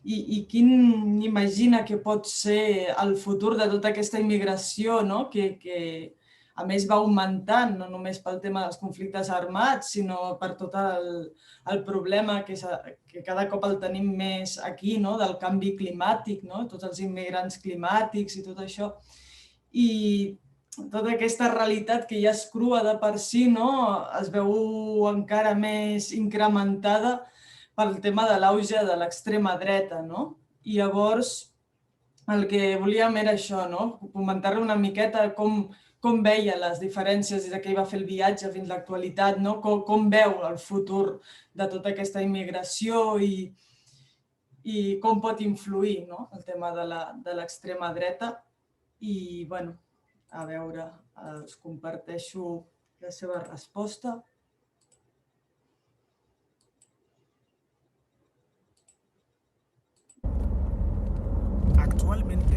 i quin imagina que pot ser el futur de tota aquesta immigració, no? Que a més va augmentant, no només pel tema dels conflictes armats, sinó per tot el problema que cada cop el tenim més aquí, no? Del canvi climàtic, no? Tots els immigrants climàtics i tot això. I tota aquesta realitat que ja és crua de per si, no? Es veu encara més incrementada pel tema de l'auge de l'extrema dreta, no? I llavors el que volíem era això, no? Comentar-li una miqueta com veia les diferències des que ell va fer el viatge fins a l'actualitat, no? Com veu el futur de tota aquesta immigració i com pot influir, no? El tema de l'extrema dreta. I, bueno, a veure, us comparteixo la seva resposta. Actualmente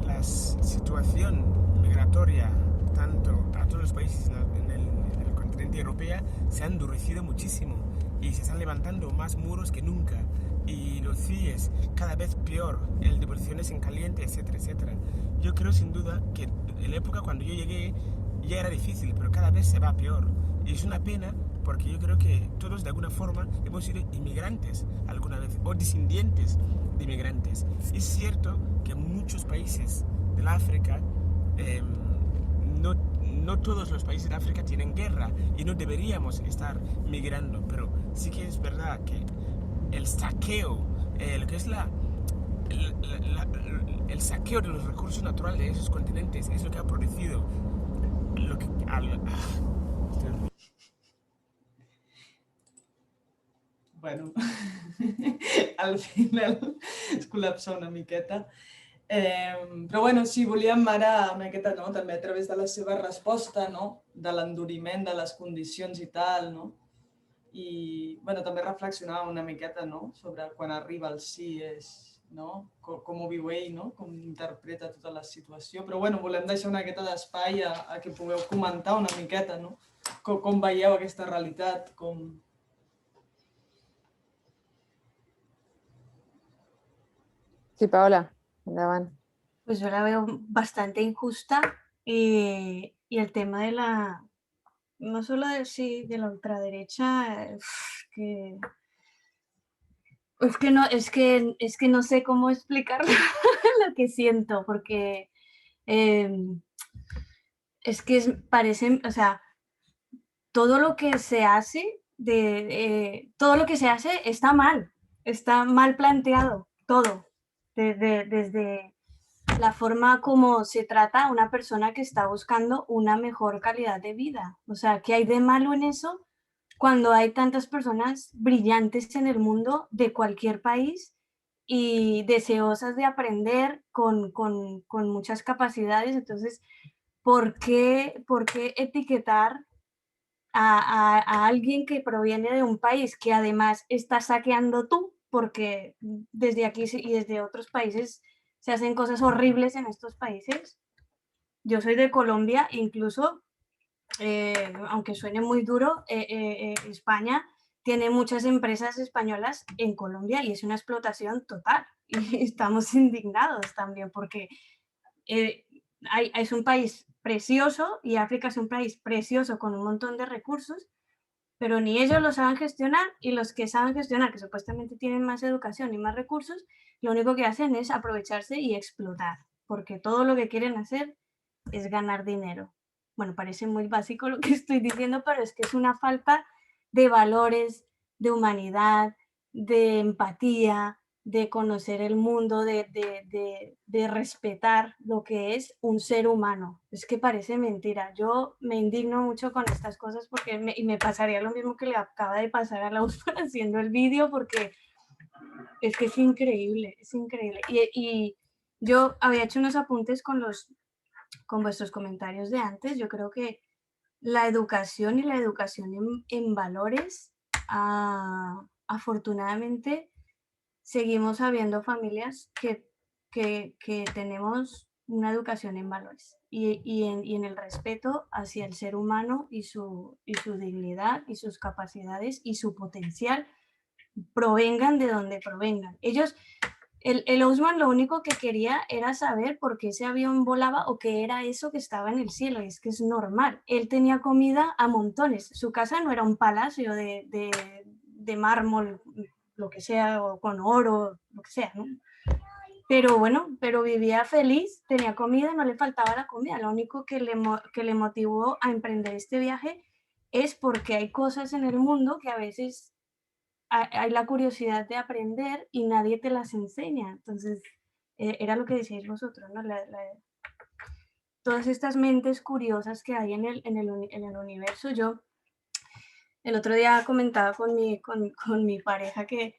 la situación migratoria tanto a todos los países en el continente europeo se ha endurecido muchísimo y se están levantando más muros que nunca y los CIEs cada vez peor, el devoluciones en caliente, etcétera, etcétera. Yo creo sin duda que en la época cuando yo llegué ya era difícil, pero cada vez se va peor y es una pena porque yo creo que todos de alguna forma hemos sido inmigrantes alguna vez o descendientes de inmigrantes. Es cierto que en muchos países del África no todos los países de África tienen guerra y no deberíamos estar migrando, pero sí que es verdad que el saqueo, lo que es el saqueo de los recursos naturales de esos continentes es lo que ha producido lo que... Bueno, al final es col·lapsa una miqueta. Però bueno, sí, volíem ara una miqueta, no? També a través de la seva resposta, no? De l'enduriment de les condicions i tal, no? I bueno, també reflexionar una miqueta, no? Sobre quan arriba el CIES, no? Com ho viu ell, no? Com interpreta tota la situació. Però bueno, volem deixar una miqueta d'espai a que pugueu comentar una miqueta, no? Com veieu aquesta realitat, com... Sí, Paola, endavant. Pues yo la veo bastante injusta y el tema de no solo de la ultraderecha, es que no sé cómo explicar lo que siento, porque es que parece, o sea, todo lo que se hace está mal planteado, todo. Desde la forma como se trata a una persona que está buscando una mejor calidad de vida. O sea, ¿qué hay de malo en eso cuando hay tantas personas brillantes en el mundo de cualquier país y deseosas de aprender con muchas capacidades? Entonces, ¿por qué etiquetar a alguien que proviene de un país que además está saqueando tú? Porque desde aquí y desde otros países se hacen cosas horribles en estos países. Yo soy de Colombia, incluso, aunque suene muy duro, España tiene muchas empresas españolas en Colombia y es una explotación total. Y estamos indignados también porque es un país precioso y África es un país precioso con un montón de recursos, pero ni ellos lo saben gestionar y los que saben gestionar, que supuestamente tienen más educación y más recursos, lo único que hacen es aprovecharse y explotar, porque todo lo que quieren hacer es ganar dinero. Bueno, parece muy básico lo que estoy diciendo, pero es que es una falta de valores, de humanidad, de empatía, de conocer el mundo, de respetar lo que es un ser humano. Es que parece mentira. Yo me indigno mucho con estas cosas porque me pasaría lo mismo que le acaba de pasar a la Usman haciendo el vídeo, porque es que es increíble, es increíble. Yo había hecho unos apuntes con vuestros comentarios de antes. Yo creo que la educación y la educación en valores, afortunadamente, seguimos habiendo familias que tenemos una educación en valores y en el respeto hacia el ser humano y su dignidad y sus capacidades y su potencial, provengan de donde provengan. El Osman lo único que quería era saber por qué ese avión volaba o qué era eso que estaba en el cielo, y es que es normal. Él tenía comida a montones. Su casa no era un palacio de mármol, lo que sea, o con oro, lo que sea, ¿no? Pero bueno, pero vivía feliz, tenía comida, no le faltaba la comida. Lo único que le motivó a emprender este viaje es porque hay cosas en el mundo que a veces hay la curiosidad de aprender y nadie te las enseña. Entonces, era lo que decíais vosotros, ¿no? Todas estas mentes curiosas que hay en el universo. Yo el otro día comentaba con mi pareja que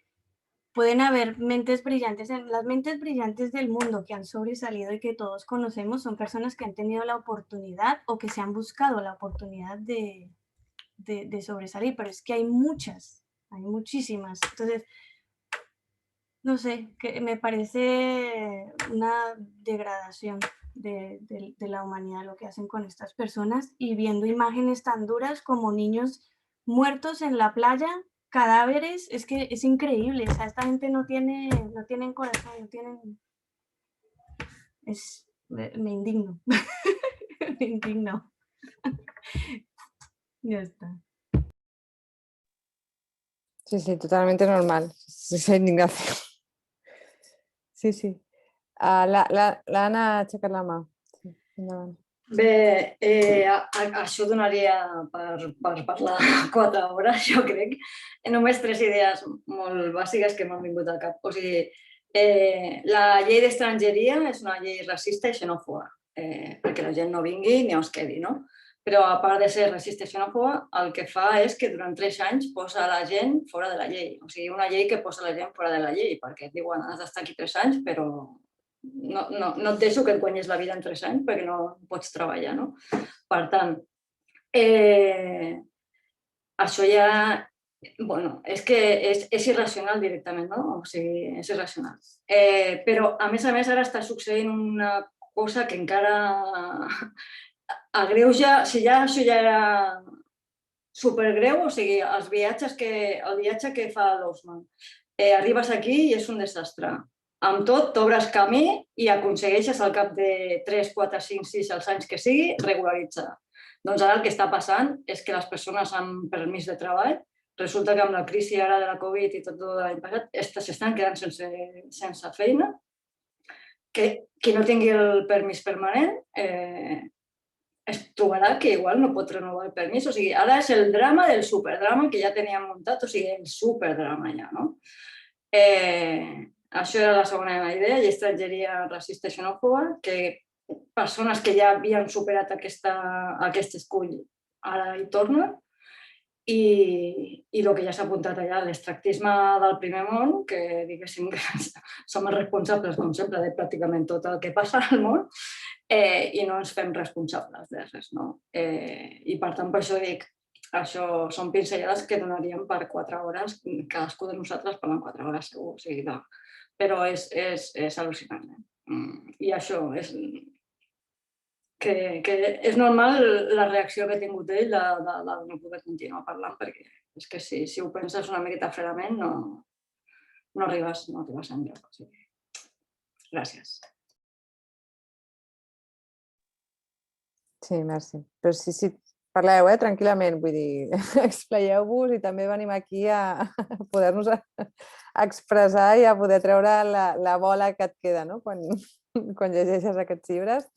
pueden haber mentes brillantes. Las mentes brillantes del mundo que han sobresalido y que todos conocemos son personas que han tenido la oportunidad o que se han buscado la oportunidad de sobresalir, pero es que hay muchas, hay muchísimas. Entonces, no sé, que me parece una degradación de la humanidad lo que hacen con estas personas, y viendo imágenes tan duras como niños muertos en la playa, cadáveres, es que es increíble. O sea, esta gente no tienen corazón, no tienen... me indigno. Me indigno. Ya está. Sí, sí, totalmente normal. Esa indignación. Sí, sí. L'Anna ha aixecat la mà. Sí, endavant. Bé, això donaria per parlar 4 hores, jo crec. Només 3 idees molt bàsiques que m'han vingut al cap. O sigui, la llei d'estrangeria és una llei racista i xenòfoba, perquè la gent no vingui ni es quedi, no? Però a part de ser racista i xenòfoba, el que fa és que durant 3 anys posa la gent fora de la llei. O sigui, una llei que posa la gent fora de la llei, perquè et diuen has d'estar aquí 3 anys, però no et deixo que et guanyis la vida en 3 anys perquè no pots treballar, no? Per tant, això ja... Bueno, és que és irracional directament, no? O sigui, és irracional. Però, a més, ara està succeint una cosa que encara agreuja... Si ja això ja era supergreu, o sigui, el viatge que fa l'Osman. Arribes aquí i és un desastre. Amb tot, t'obres camí i aconsegueixes al cap de 3, 4, 5, 6, els anys que sigui, regularitzar. Doncs ara el que està passant és que les persones amb permís de treball, resulta que amb la crisi ara de la Covid i tot l'any passat, s'estan quedant sense feina. Qui no tingui el permís permanent es trobarà que igual no pot renovar el permís. O sigui, ara és el drama del superdrama que ja teníem muntat, o sigui, el superdrama ja, no? Això era la segona idea, i estrangeria racista i xenòfoba, que persones que ja havien superat aquest escull ara hi tornen, i el que ja s'ha apuntat allà, l'extractisme del primer món, que diguéssim que som els responsables, com sempre, de pràcticament tot el que passa al món, i no ens fem responsables de res, no? I per tant, per això dic, això són pinzellades que donaríem per 4 hores, cadascú de nosaltres parlant 4 hores segur, o sigui, però és al·lucinant. I això és que és normal la reacció que ha tingut ell de no poder continuar parlant, perquè és que si ho penses una miqueta fredament no arribes enlloc. Gràcies. Sí, merci. Però sí, parleu, tranquil·lament, vull dir, explayeu-vos, i també venim aquí a poder-nos expressar i a poder treure la bola que et queda, no? Quan llegeixes aquests llibres.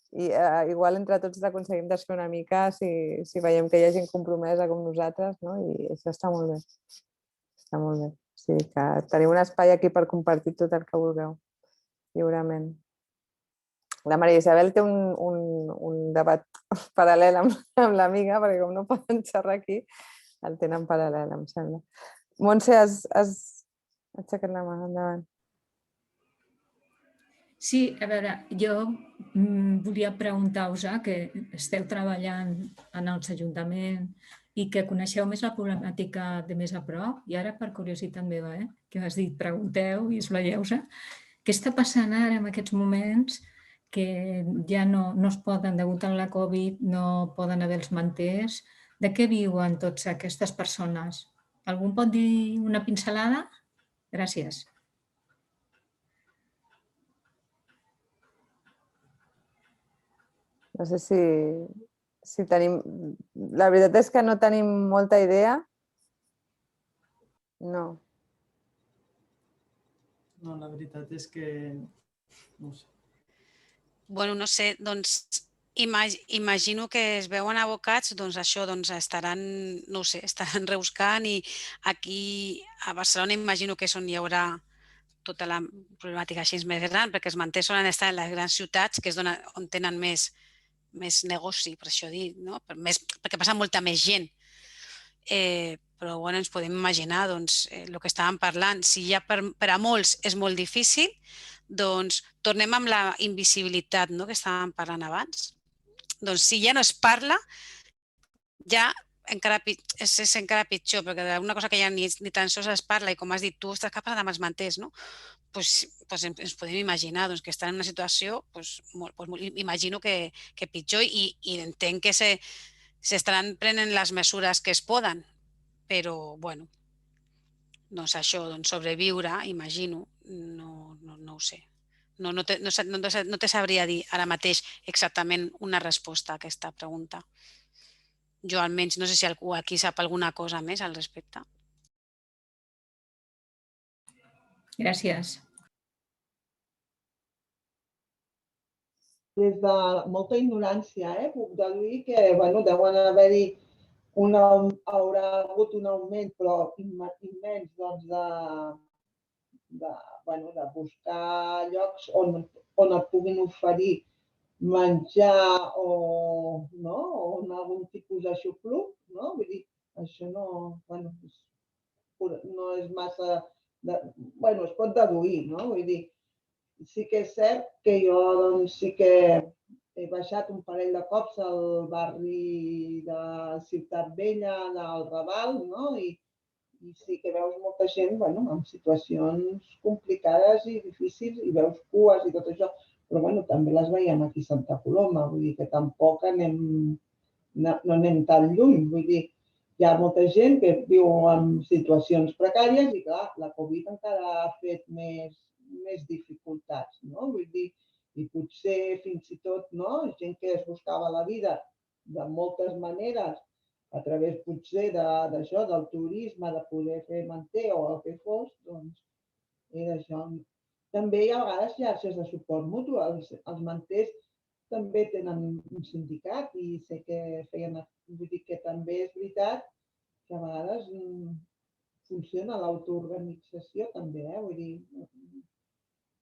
I igual entre tots aconseguim desfer una mica si veiem que hi ha gent compromesa com nosaltres, no? I això està molt bé. Està molt bé. O sigui que teniu un espai aquí per compartir tot el que vulgueu, lliurement. La Maria Isabel té un debat paral·lel amb l'amiga, perquè com no poden xerrar aquí, el tenen paral·lel, em sembla. Montse, has aixecat la mà, endavant. Sí, a veure, jo volia preguntar-vos que esteu treballant en els ajuntaments i que coneixeu més la problemàtica de més a prop, i ara per curiositat meva, que has dit pregunteu i esveieu-se, què està passant ara en aquests moments que ja no es poden, degut a la Covid, no poden haver els manters? De què viuen totes aquestes persones? Algú em pot dir una pincelada? Gràcies. No sé si tenim... La veritat és que no tenim molta idea. No. No, la veritat és que no ho sé. Bueno, no sé, doncs imagino que es veuen abocats, doncs això, doncs estaran, no ho sé, estaran rebuscant, i aquí a Barcelona imagino que és on hi haurà tota la problemàtica així més gran, perquè els manters solen estar en les grans ciutats, que és on tenen més negoci, per això dir, no? Perquè passa molta més gent. Però bueno, ens podem imaginar el que estàvem parlant. Si ja per a molts és molt difícil, doncs tornem amb la invisibilitat, que estàvem parlant abans. Doncs si ja no es parla, ja és encara pitjor, perquè d'una cosa que ja ni tan sols es parla, i com has dit tu, estàs parlant amb els manters, no? Doncs ens podem imaginar que estan en una situació, imagino que pitjor, i entenc que s'estaran prenent les mesures que es poden, però, bueno, doncs això, sobreviure, imagino, no ho sé. No te sabria dir ara mateix exactament una resposta a aquesta pregunta. Jo almenys, no sé si algú aquí sap alguna cosa més al respecte. Gràcies. Des de molta ignorància, puc deduir que deuen haver-hi haurà hagut un augment, però immens, de buscar llocs on et puguin oferir menjar o algun tipus de xucluc, no? Vull dir, això no és massa... Es pot deduir, no? Vull dir, sí que és cert que jo sí que he baixat un parell de cops al barri de Ciutat Vella, del Raval, no? I sí que veus molta gent en situacions complicades i difícils, i veus cues i tot això, però també les veiem aquí a Santa Coloma, vull dir que tampoc no anem tan lluny, vull dir, hi ha molta gent que viu en situacions precàries i, clar, la Covid encara ha fet més dificultats, no? Vull dir, i potser fins i tot gent que es buscava la vida de moltes maneres, a través potser d'això, del turisme, de poder fer manter o el que fos, doncs era això. També hi ha a vegades xarxes de suport mutu. Els manters també tenen un sindicat i sé que vull dir que també és veritat que a vegades funciona l'autoorganització també, vull dir,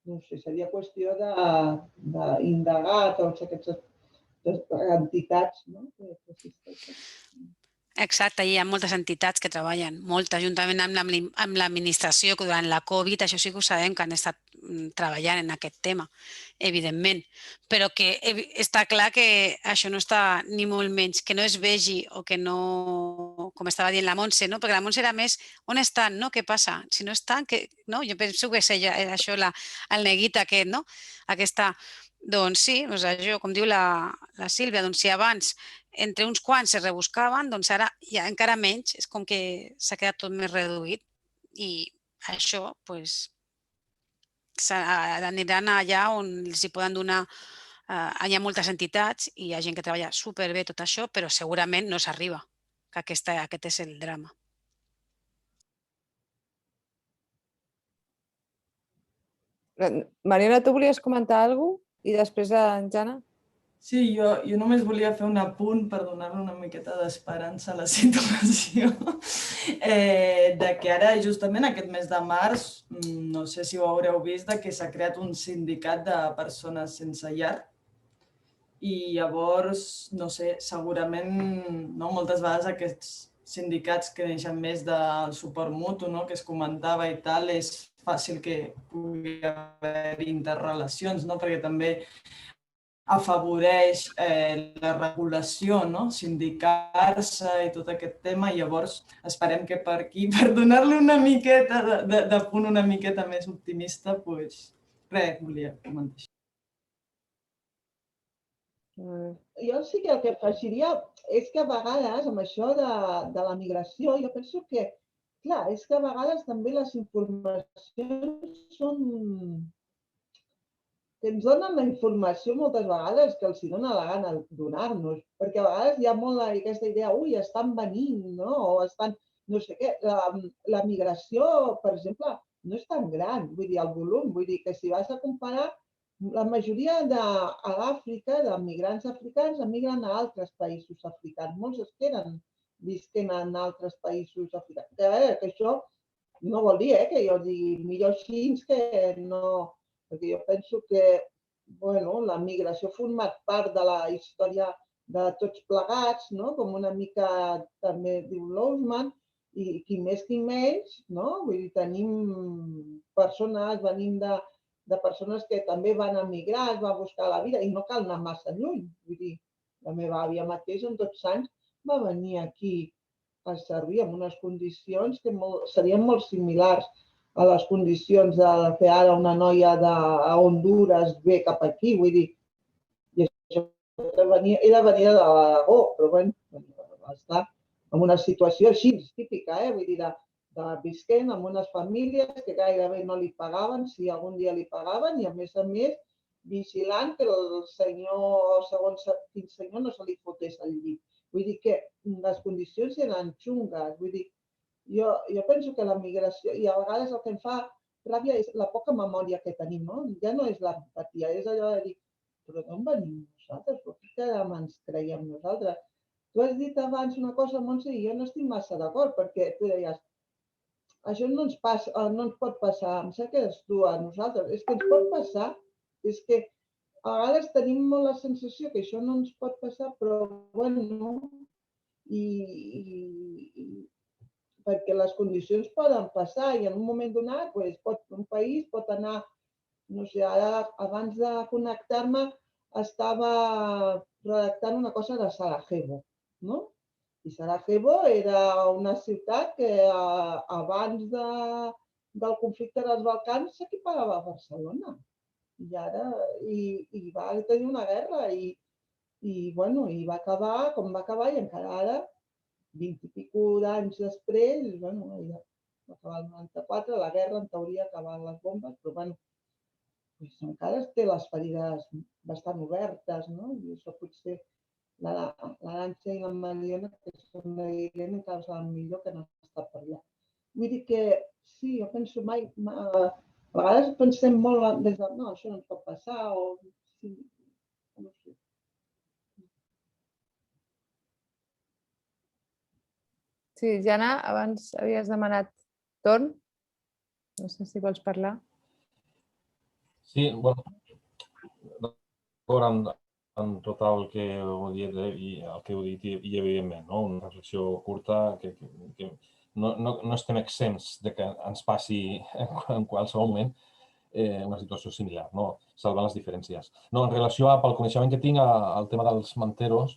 no sé, seria qüestió d'indagar tots aquestes entitats que existeixen. Exacte, hi ha moltes entitats que treballen, moltes, juntament amb l'administració, que durant la Covid, això sí que ho sabem, que han estat treballant en aquest tema, evidentment, però que està clar que això no està ni molt menys, que no es vegi o que no, com estava dient la Montse, no? Perquè la Montse era més, on estan, no? Què passa? Si no estan, no? Jo penso que és això, el neguit aquest, no? Aquesta, doncs sí, això, com diu la Sílvia, doncs si abans entre uns quants es rebuscaven, doncs ara ja encara menys, és com que s'ha quedat tot més reduït, i això aniran allà on els hi poden donar. Hi ha moltes entitats i hi ha gent que treballa superbé tot això, però segurament no s'arriba, que aquest és el drama. Mariona, tu volies comentar alguna cosa? I després en Jana? Sí, jo només volia fer un apunt per donar-li una miqueta d'esperança a la situació, de que ara, justament aquest mes de març, no sé si ho haureu vist, que s'ha creat un sindicat de persones sense llar, i llavors, no sé, segurament moltes vegades aquests sindicats que neixen més del suport mutu, que es comentava i tal, és fàcil que pugui haver interrelacions, no? Perquè també afavoreix la regulació, no? Sindicar-se i tot aquest tema. Llavors, esperem que per aquí, per donar-li una miqueta de punt una miqueta més optimista, doncs res, volia comentar això. Jo sí que el que afegiria és que a vegades, amb això de la migració, jo penso que, clar, és que a vegades també les informacions són que ens donen la informació moltes vegades que els dona la gana donar-nos, perquè a vegades hi ha molt aquesta idea, ui, estan venint, no? O estan, no sé què. La migració, per exemple, no és tan gran, vull dir, el volum, vull dir que si vas a comparar, la majoria a l'Àfrica, de migrants africans, emigren a altres països africans. Molts es queden visquent en altres països africans. Que això no vol dir que jo digui millor així que no... Perquè jo penso que la migració ha format part de la història de tots plegats, com una mica també diu l'Ousman, i qui més qui menys, vull dir, tenim persones, venim de persones que també van emigrar, es va buscar la vida i no cal anar massa lluny. Vull dir, la meva àvia mateix amb 12 anys va venir aquí a servir en unes condicions que serien molt similars a les condicions de fer ara una noia de Hondures ve cap aquí, vull dir, i això era venida de l'Aragó, però bueno, està en una situació així, típica, vull dir, de visquent amb unes famílies que gairebé no li pagaven, si algun dia li pagaven, i a més vigilant que el senyor, segons quin senyor, no se li fotés al llit. Vull dir que les condicions eren xungues, vull dir, jo penso que la migració, i a vegades el que em fa ràbia és la poca memòria que tenim, no? Ja no és l'empatia, és allò de dir, però d'on venim nosaltres? Però què ens creiem nosaltres? Tu has dit abans una cosa, Montse, i jo no estic massa d'acord, perquè tu deies, això no ens pot passar, em sap que és tu a nosaltres, és que ens pot passar, és que a vegades tenim molt la sensació que això no ens pot passar, però bueno, perquè les condicions poden passar i en un moment donat un país pot anar, no sé, ara abans de connectar-me estava redactant una cosa de Sarajevo, no? I Sarajevo era una ciutat que abans del conflicte dels Balcans s'equiparava a Barcelona. I ara va tenir una guerra i va acabar com va acabar i encara ara 20 i pico d'anys després, va acabar el 94, la guerra en teoria acabaven les bombes, però encara té les ferides bastant obertes, no? I això potser l'Arantxa i la Mariona, que són d'Irene, encara ho saben millor que no estat per allà. Vull dir que sí, jo penso a vegades pensem molt des de, no, això no ens pot passar, o no sé. Sí, Jana, abans havies demanat torn. No sé si vols parlar. Sí, bueno, d'acord amb tot el que heu dit i evidentment, una reflexió curta que no estem exempts de que ens passi en qualsevol moment una situació similar, salvant les diferències. En relació pel coneixement que tinc al tema dels manteros,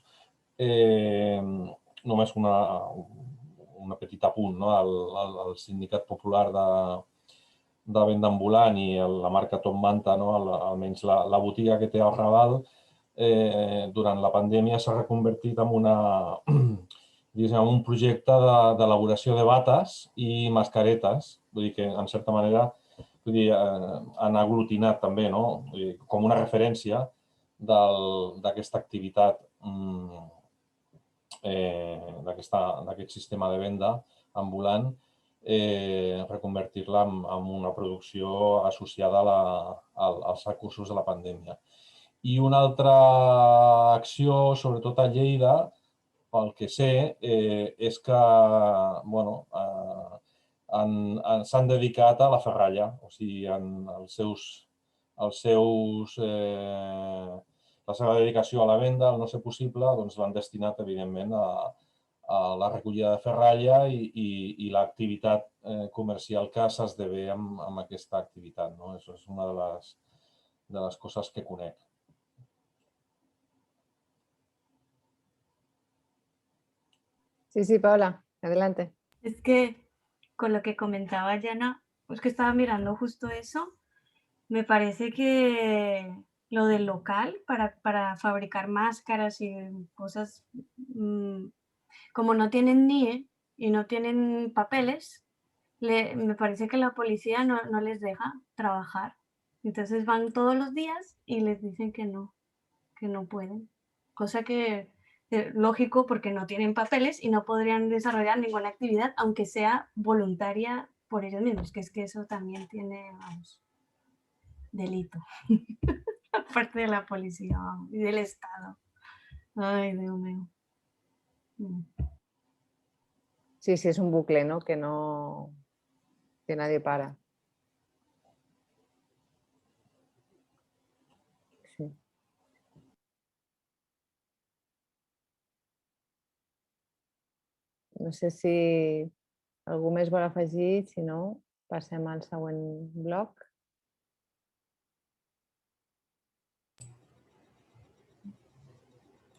només un petit apunt. El Sindicat Popular de Venda Ambulant i la marca Top Manta, almenys la botiga que té al Raval, durant la pandèmia s'ha reconvertit en un projecte d'elaboració de bates i mascaretes. Vull dir que, en certa manera, han aglutinat també com una referència d'aquesta activitat, d'aquest sistema de venda ambulant, reconvertir-la en una producció associada als recursos de la pandèmia. I una altra acció, sobretot a Lleida, pel que sé, és que s'han dedicat a la ferralla, o sigui, la seva dedicació a la venda, al no ser possible, l'han destinat, evidentment, la recollida de ferralla i l'activitat comercial que s'esdevé amb aquesta activitat. No? Això és una de les coses que conec. Sí, sí, Paula, adelante. Es que con lo que comentaba Yana, pues que estaba mirando justo eso, me parece que lo del local para fabricar máscaras y cosas, como no tienen NIE y no tienen papeles, me parece que la policía no les deja trabajar. Entonces van todos los días y les dicen que no pueden. Cosa que lógico porque no tienen papeles y no podrían desarrollar ninguna actividad, aunque sea voluntaria por ellos mismos, que es que eso también tiene, vamos, delito. Aparte de la policía, vamos, y del Estado. Ay, Dios mío. Sí, sí, es un bucle, ¿no? Que nadie para. Sí. No sé si algú més vol afegir, si no, passem al següent bloc.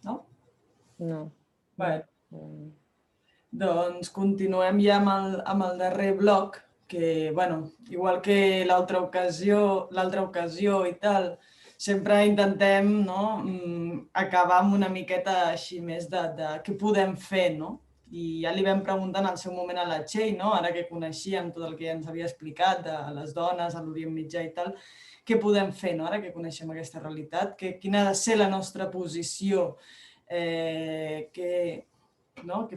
No? No. Bé, doncs continuem ja amb el darrer bloc, que, bueno, igual que l'altra ocasió i tal, sempre intentem, no, acabar amb una miqueta així més de què podem fer, no? I ja li vam preguntar en el seu moment a la Txell, no? Ara que coneixíem tot el que ja ens havia explicat de les dones a l'Orient Mitjà i tal, què podem fer, no? Ara que coneixem aquesta realitat, quina ha de ser la nostra posició, què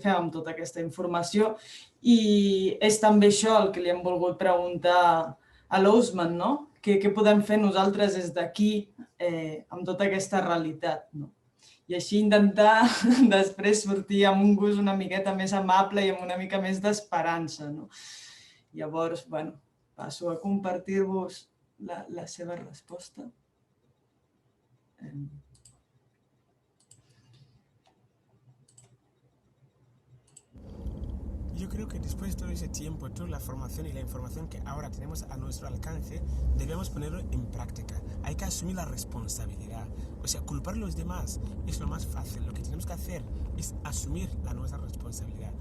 fem amb tota aquesta informació. I és també això el que li hem volgut preguntar a l'Ousman, no? Què podem fer nosaltres des d'aquí amb tota aquesta realitat, no? I així intentar després sortir amb un gust una miqueta més amable i amb una mica més d'esperança, no? Llavors, bueno, passo a compartir-vos la seva resposta. Yo creo que después de todo ese tiempo, toda la formación y la información que ahora tenemos a nuestro alcance, debemos ponerlo en práctica. Hay que asumir la responsabilidad. O sea, culpar a los demás es lo más fácil. Lo que tenemos que hacer es asumir nuestra responsabilidad.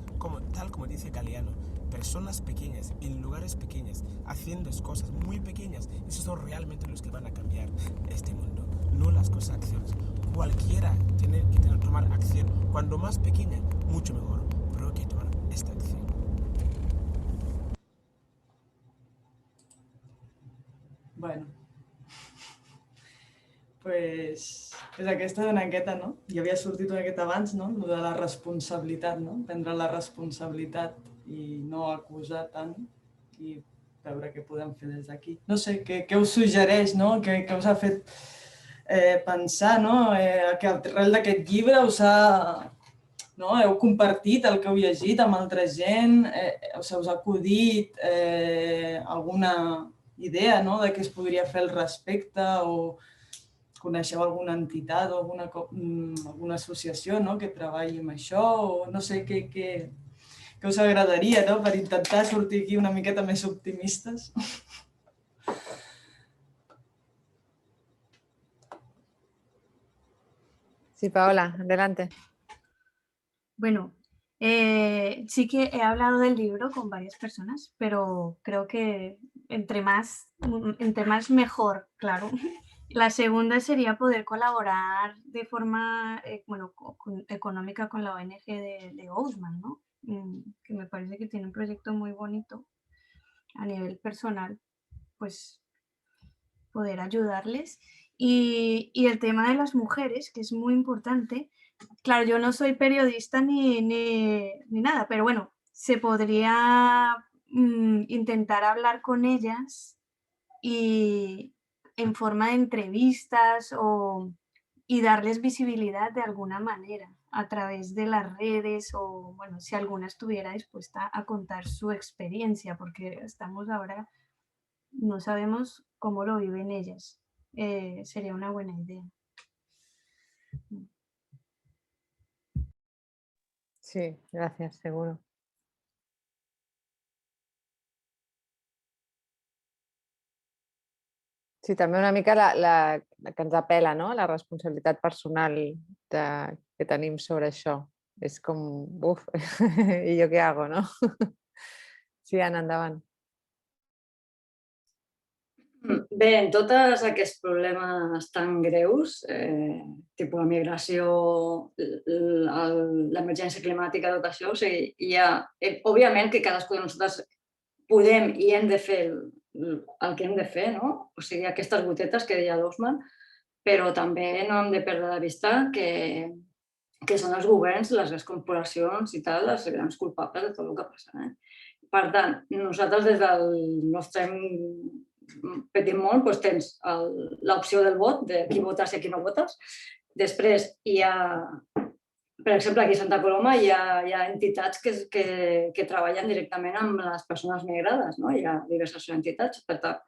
Tal como dice Galeano, personas pequeñas, en lugares pequeños, haciendo cosas muy pequeñas, esos son realmente los que van a cambiar este mundo, no las cosas, acciones. Cualquiera tiene que tomar acción. Cuando más pequeña, mucho mejor. Pero hay que tomar esta acción. Bueno, pues aquesta una miqueta, no? Ja havia sortit una miqueta abans, no? Lo de la responsabilitat, no? Prendre la responsabilitat i no acusar tant i veure què podem fer des d'aquí. No sé, què us suggereix, no? Què us ha fet pensar, no? Que arrel d'aquest llibre us ha... No? Heu compartit el que heu llegit amb altra gent, us ha acudit alguna idea, no? De què es podria fer al respecte o coneixeu alguna entitat o alguna associació, no? Que treballi amb això o no sé què us agradaria, no? Per intentar sortir aquí una miqueta més optimistes. Sí, Paola, adelante. Bueno, sí que he hablado del libro con varias personas, pero creo que entre más mejor, claro. La segunda sería poder colaborar de forma económica con la ONG de Ousman, ¿no? Que me parece que tiene un proyecto muy bonito a nivel personal, pues poder ayudarles. Y el tema de las mujeres, que es muy importante. Claro, yo no soy periodista ni nada, pero bueno, se podría intentar hablar con ellas y en forma de entrevistas y darles visibilidad de alguna manera a través de las redes o, bueno, si alguna estuviera dispuesta a contar su experiencia, porque estamos ahora, no sabemos cómo lo viven ellas. Sería una buena idea. Sí, gracias, seguro. Sí, també una mica la que ens apela, no? La responsabilitat personal que tenim sobre això. És com, uf, i jo què hago, no? Sí, Anna, endavant. Bé, en tots aquests problemes tan greus, tipus la migració, l'emergència climàtica, tot això, o sigui, hi ha, òbviament que cadascú de nosaltres podem i hem de fer el que hem de fer, no? O sigui, aquestes gotetes que deia l'Osman, però també no hem de perdre de vista que són els governs, les grans corporacions i tal, les grans culpables de tot el que passa. Per tant, nosaltres des del nostre petit món tens l'opció del vot, de qui votes i qui no votes. Després hi ha, per exemple, aquí a Santa Coloma hi ha entitats que treballen directament amb les persones migrades, no? Hi ha diverses entitats, per tant,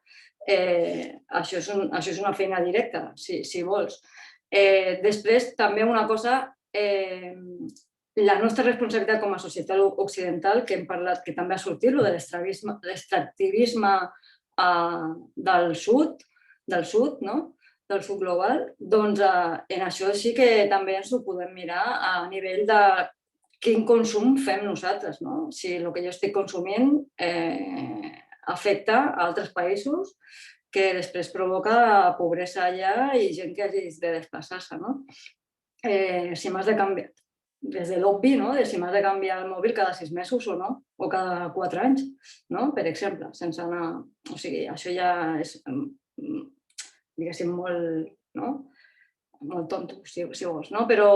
això és una feina directa, si vols. Després, també una cosa, la nostra responsabilitat com a societat occidental, que hem parlat, que també ha sortit, de l'extractivisme del sud, no? Del sud global, doncs en això sí que també ens ho podem mirar a nivell de quin consum fem nosaltres, no? Si el que jo estic consumint afecta a altres països, que després provoca pobresa allà i gent que hagi de desplaçar-se, no? Si m'has de canviar, des de l'obvi, no? De si m'has de canviar el mòbil cada 6 mesos o no, o cada 4 anys, no? Per exemple, sense anar... O sigui, això ja és, diguéssim, molt tonto, si vols, no? Però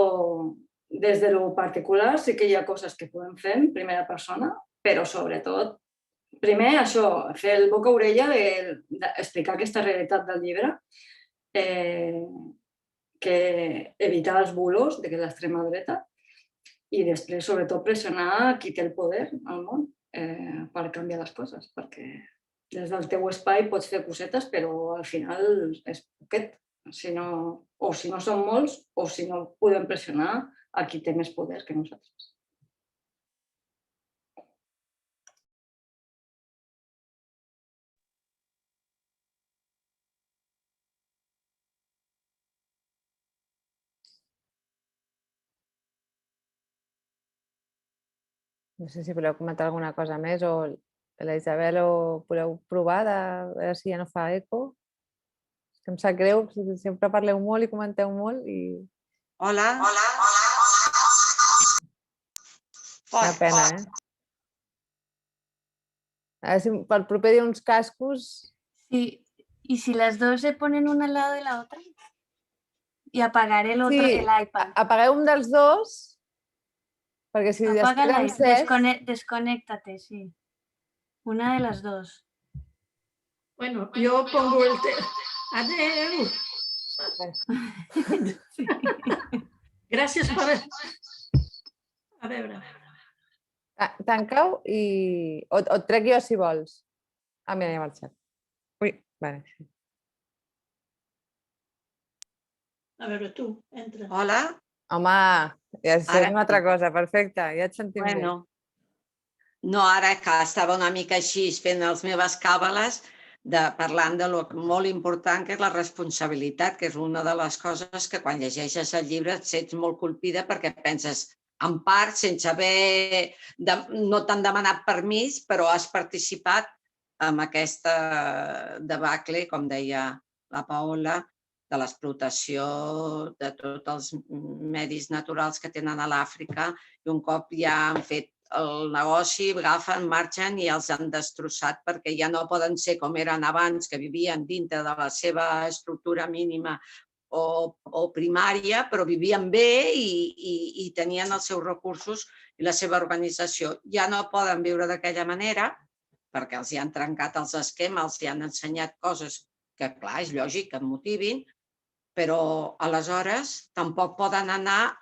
des de lo particular sí que hi ha coses que podem fer en primera persona, però sobretot, primer això, fer el boca-orella d'explicar aquesta realitat del llibre, que evitar els bulos de l'extrema dreta i després, sobretot, pressionar qui té el poder al món per canviar les coses, perquè des del teu espai pots fer cosetes, però al final és poquet. O si no són molts, o si no podem pressionar a qui té més poder que nosaltres. No sé si voleu comentar alguna cosa més o la Isabel ho voleu provar a veure si ja no fa eco. És que em sap greu, sempre parleu molt i comenteu molt i... Hola. Una pena, A ver si para el proper dia uns cascos... Sí, y si las dos se ponen una al lado de la otra y apagar el otro, Sí, el iPad. apagueu un dels dos, perquè si després encès... Desconéctate, sí. Una de las dos. Bueno, yo pongo el... Adeu! Gràcies per... A veure... Tancau i... O et trec jo si vols. Ah, mira, ja ha marxat. Ui, vale. A veure, tu, entra. Hola. Home, ja és una altra cosa, perfecte, ja et sentim bé. No, ara que estava una mica així fent les meves càbales, parlant de lo molt important que és la responsabilitat, que és una de les coses que quan llegeixes el llibre et sents molt colpida perquè penses, en part, sense haver... No t'han demanat permís, però has participat en aquesta debacle, com deia la Paola, de l'explotació de tots els medis naturals que tenen a l'Àfrica i un cop ja han fet el negoci, agafen, marxen i els han destrossat perquè ja no poden ser com eren abans, que vivien dintre de la seva estructura mínima o primària, però vivien bé i tenien els seus recursos i la seva organització. Ja no poden viure d'aquella manera perquè els hi han trencat els esquemes, els hi han ensenyat coses que, clar, és lògic que et motivin, però aleshores tampoc poden anar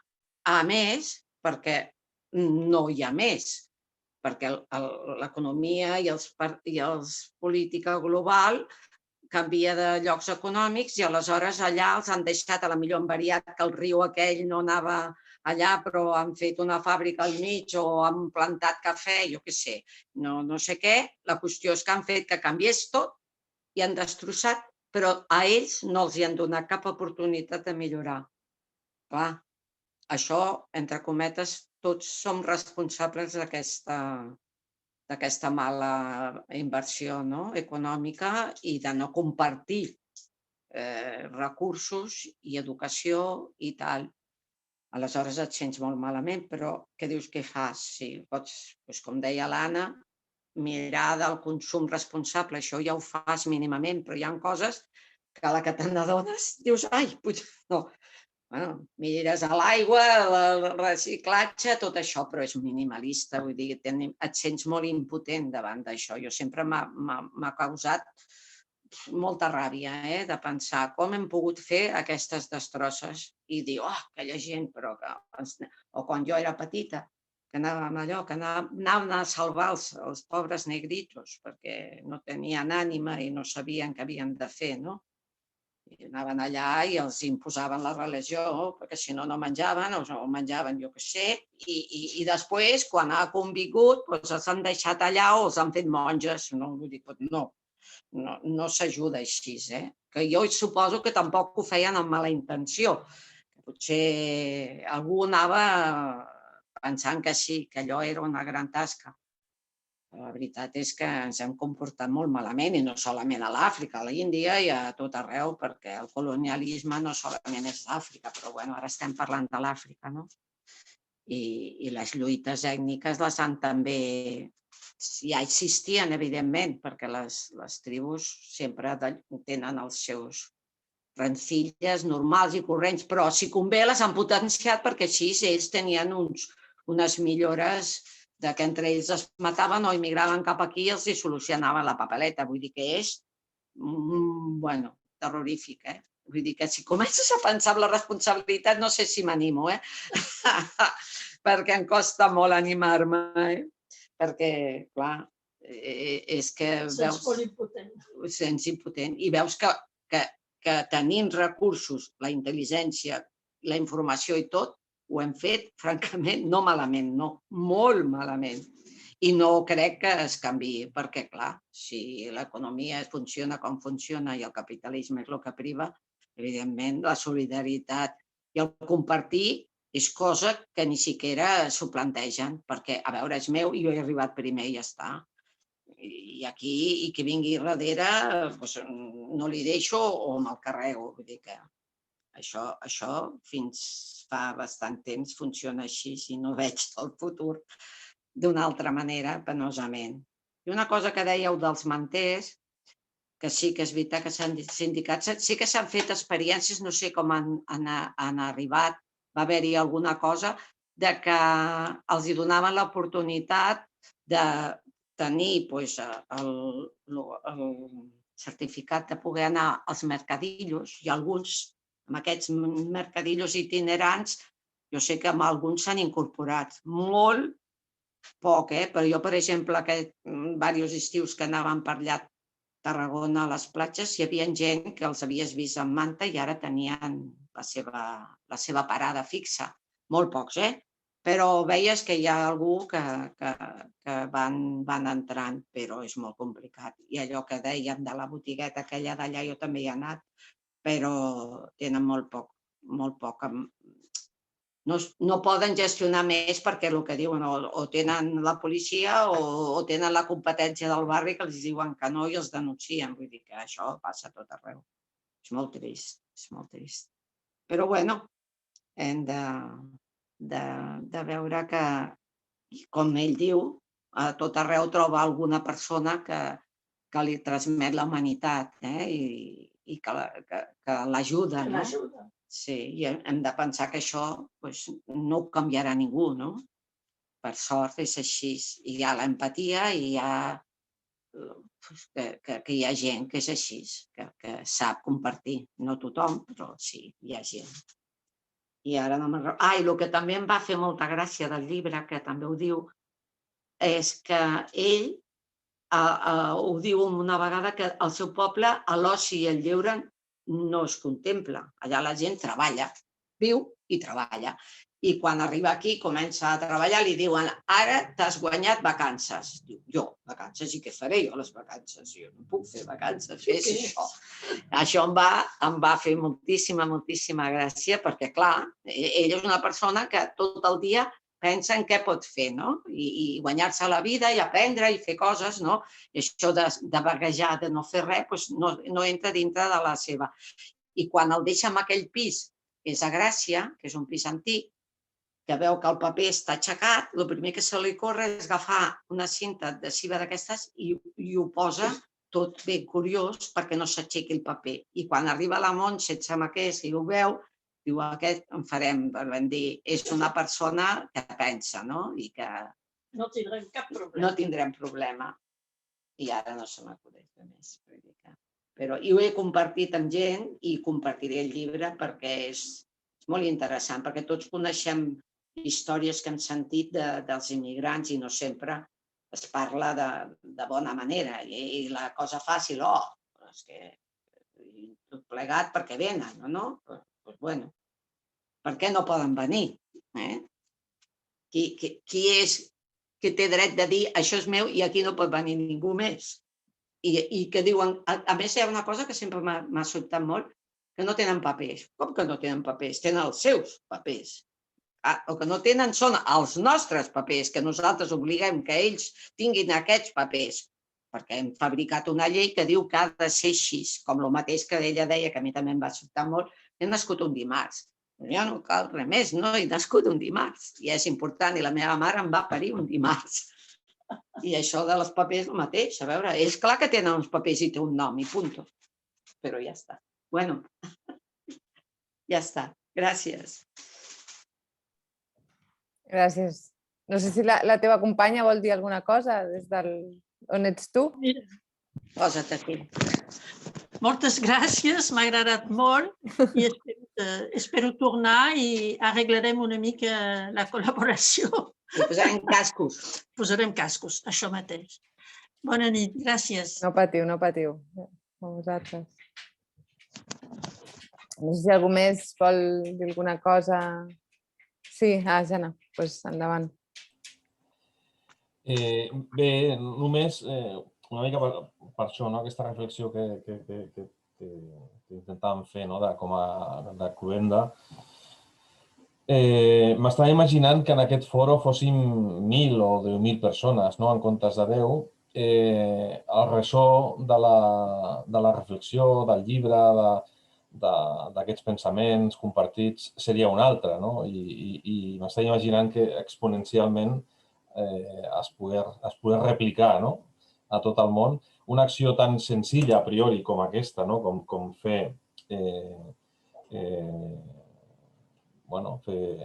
a més perquè no hi ha més, perquè l'economia i la política global canvia de llocs econòmics i aleshores allà els han deixat, a la millor han variat que el riu aquell no anava allà, però han fet una fàbrica al mig o han plantat cafè, jo què sé, no sé què. La qüestió és que han fet que canviés tot i han destrossat, però a ells no els hi han donat cap oportunitat de millorar. Clar, això, entre cometes, tots som responsables d'aquesta mala inversió econòmica i de no compartir recursos i educació i tal. Aleshores et sents molt malament, però què dius que fas? Si pots, com deia l'Anna, mirar del consum responsable, això ja ho fas mínimament, però hi ha coses que a la que te n'adones dius, ai, no. Mires a l'aigua, el reciclatge, tot això, però és minimalista, vull dir, et sents molt impotent davant d'això. Jo sempre m'ha causat molta ràbia de pensar com hem pogut fer aquestes destrosses i dir, aquella gent, però que... O quan jo era petita, que anàvem allò, que anàvem a salvar els pobres negritos perquè no tenien ànima i no sabien què havien de fer, no? I anaven allà i els imposaven la religió, perquè si no, no menjaven, o menjaven, jo què sé, i després, quan ha convingut, els han deixat allà o els han fet monges. No s'ajuda així, que jo suposo que tampoc ho feien amb mala intenció. Potser algú anava pensant que sí, que allò era una gran tasca. La veritat és que ens hem comportat molt malament, i no solament a l'Àfrica, a l'Índia i a tot arreu, perquè el colonialisme no solament és d'Àfrica, però ara estem parlant de l'Àfrica, no? I les lluites ètniques les han també... Ja existien, evidentment, perquè les tribus sempre tenen els seus rencilles normals i corrents, però si convé les han potenciat perquè així ells tenien unes millores que entre ells es mataven o immigraven cap aquí i els hi solucionaven la papeleta. Vull dir que és, terrorífic, Vull dir que si comences a pensar en la responsabilitat no sé si m'animo, perquè em costa molt animar-me, perquè, clar, és que veus... Sents impotent. I veus que tenint recursos, la intel·ligència, la informació i tot, ho hem fet, francament, no malament, no, molt malament. I no crec que es canviï, perquè, clar, si l'economia funciona com funciona i el capitalisme és el que priva, evidentment, la solidaritat i el compartir és cosa que ni siquiera s'ho plantegen, perquè, a veure, és meu i jo he arribat primer i ja està. I aquí, i qui vingui darrere, no li deixo o me'l carrego. Vull dir que això fins fa bastant temps funciona així i no veig el futur d'una altra manera, penosament. I una cosa que dèieu dels manters, que sí que és veritat que s'han sindicat, sí que s'han fet experiències, no sé com han arribat, va haver-hi alguna cosa de que els donaven l'oportunitat de tenir el certificat de poder anar als mercadillos, i alguns, amb aquests mercadillos itinerants, jo sé que amb alguns s'han incorporat. Molt poc, però jo, per exemple, diversos estius que anàvem per allà a Tarragona, a les platges, hi havia gent que els havies vist amb manta i ara tenien la seva parada fixa. Molt pocs, però veies que hi ha algú que van entrant, però és molt complicat. I allò que dèiem de la botigueta aquella d'allà, jo també hi he anat, però tenen molt poc. No poden gestionar més perquè el que diuen o tenen la policia o tenen la competència del barri que els diuen que no i els denuncien. Vull dir que això passa a tot arreu. És molt trist, és molt trist. Però bueno, hem de veure que, com ell diu, a tot arreu troba alguna persona que li transmet la humanitat i que l'ajuda. Sí, i hem de pensar que això no ho canviarà ningú, no? Per sort és així. Hi ha l'empatia i que hi ha gent que és així, que sap compartir. No tothom, però sí, hi ha gent. I ara no me'n recordo. I el que també em va fer molta gràcia del llibre, que també ho diu, és que ell ho diu una vegada que al seu poble l'oci i el lleure no es contempla. Allà la gent treballa, viu i treballa. I quan arriba aquí, comença a treballar, li diuen ara t'has guanyat vacances. Diu, jo, vacances? I què faré jo les vacances? Jo no puc fer vacances, és això. Això em va fer moltíssima gràcia perquè, clar, ell és una persona que tot el dia pensa en què pot fer, no? I guanyar-se la vida i aprendre i fer coses, no? I això de vaguejar, de no fer res, no entra dintre de la seva. I quan el deixa en aquell pis, que és a Gràcia, que és un pis antic, que veu que el paper està aixecat, el primer que se li corre és agafar una cinta adhesiva d'aquestes i ho posa tot ben curiós perquè no s'aixequi el paper. I quan arriba la Montse Xamaqués i ho veu, diu, aquest en farem, vam dir, és una persona que pensa, no? I que no tindrem cap problema. No tindrem problema. I ara no se m'acudeix més. Però ho he compartit amb gent i compartiré el llibre perquè és molt interessant, perquè tots coneixem històries que hem sentit dels immigrants i no sempre es parla de bona manera. I la cosa fàcil, és que tot plegat perquè venen, no? Doncs, bueno, per què no poden venir? Qui és que té dret de dir això és meu i aquí no pot venir ningú més? I que diuen, a més hi ha una cosa que sempre m'ha sobtat molt, que no tenen papers. Com que no tenen papers? Tenen els seus papers. El que no tenen són els nostres papers, que nosaltres obliguem que ells tinguin aquests papers, perquè hem fabricat una llei que diu que ha de ser així, com el mateix que ella deia, que a mi també em va sobtar molt, he nascut un dimarts. Ja no cal res més, no? He nascut un dimarts, i és important, i la meva mare em va parir un dimarts. I això dels papers el mateix, a veure, és clar que tenen uns papers i té un nom, i punt. Però ja està. Bueno, ja està. Gràcies. Gràcies. No sé si la teva companya vol dir alguna cosa des on ets tu. Mira, posa't aquí. Moltes gràcies, m'ha agradat molt i espero tornar i arreglarem una mica la col·laboració. I posarem cascos. Posarem cascos, això mateix. Bona nit, gràcies. No patiu, no patiu. A vosaltres. No sé si algú més vol dir alguna cosa. Sí, Jana, doncs endavant. Bé, només una mica per això, aquesta reflexió que intentàvem fer com a cluenda. M'estava imaginant que en aquest foro fóssim 1.000 o 10.000 persones, en comptes de 10. El ressò de la reflexió, del llibre, d'aquests pensaments compartits seria un altre, i m'estava imaginant que exponencialment es pogués replicar a tot el món una acció tan senzilla a priori com aquesta, com fer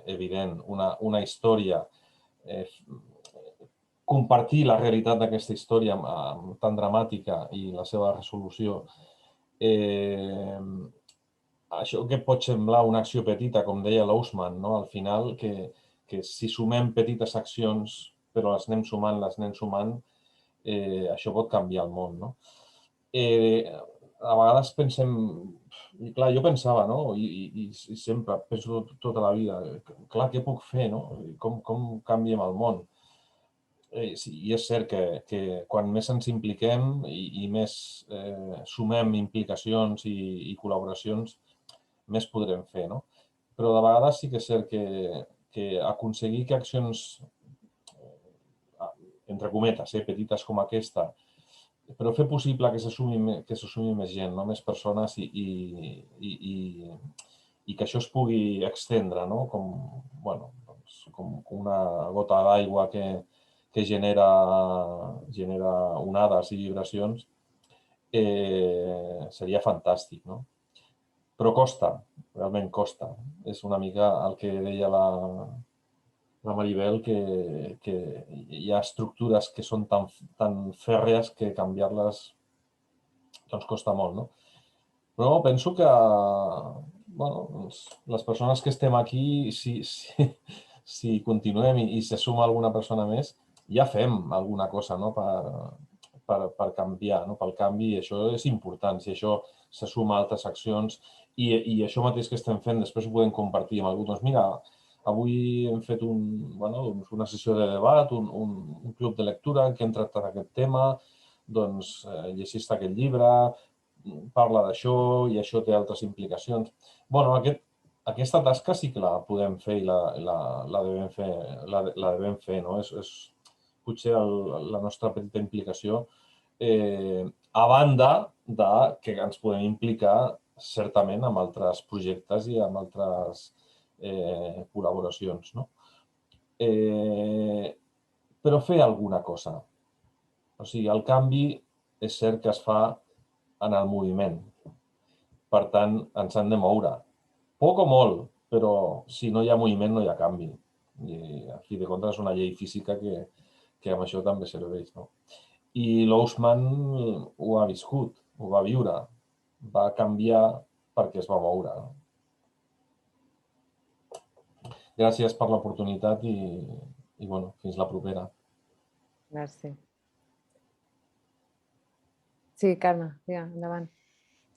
evident una història, compartir la realitat d'aquesta història tan dramàtica i la seva resolució. Això que pot semblar una acció petita, com deia l'Ousman, al final, que si sumem petites accions, però les anem sumant, això pot canviar el món. A vegades pensem, i clar, jo pensava, i sempre penso tota la vida, clar, què puc fer, com canviem el món? I és cert que quan més ens impliquem i més sumem implicacions i col·laboracions, més podrem fer. Però de vegades sí que és cert que aconseguir que accions, entre cometes, petites com aquesta, però fer possible que se sumi més gent, més persones i que això es pugui estendre com una gota d'aigua que genera onades i vibracions, seria fantàstic. Però costa, realment costa. És una mica el que deia la Maribel, que hi ha estructures que són tan fèrrees que canviar-les costa molt. Però penso que les persones que estem aquí, si continuem i se suma alguna persona més, ja fem alguna cosa per canviar, pel canvi, i això és important. Si això se suma a altres accions i això mateix que estem fent, després ho podem compartir amb algú. Doncs mira, avui hem fet una sessió de debat, un club de lectura en què hem tractat aquest tema, doncs llegiste aquest llibre, parla d'això i això té altres implicacions. Bueno, aquesta tasca sí que la podem fer i la devem fer, no? És potser la nostra petita implicació, a banda que ens podem implicar certament amb altres projectes i amb altres col·laboracions. Però fer alguna cosa. O sigui, el canvi és cert que es fa en el moviment. Per tant, ens han de moure. Poc o molt, però si no hi ha moviment no hi ha canvi. I, a fi de comptes, és una llei física que amb això també serveix. I l'Haussmann ho ha viscut, ho va viure, va canviar perquè es va moure. Gràcies per l'oportunitat i fins la propera. Gràcies. Sí, Carme, endavant.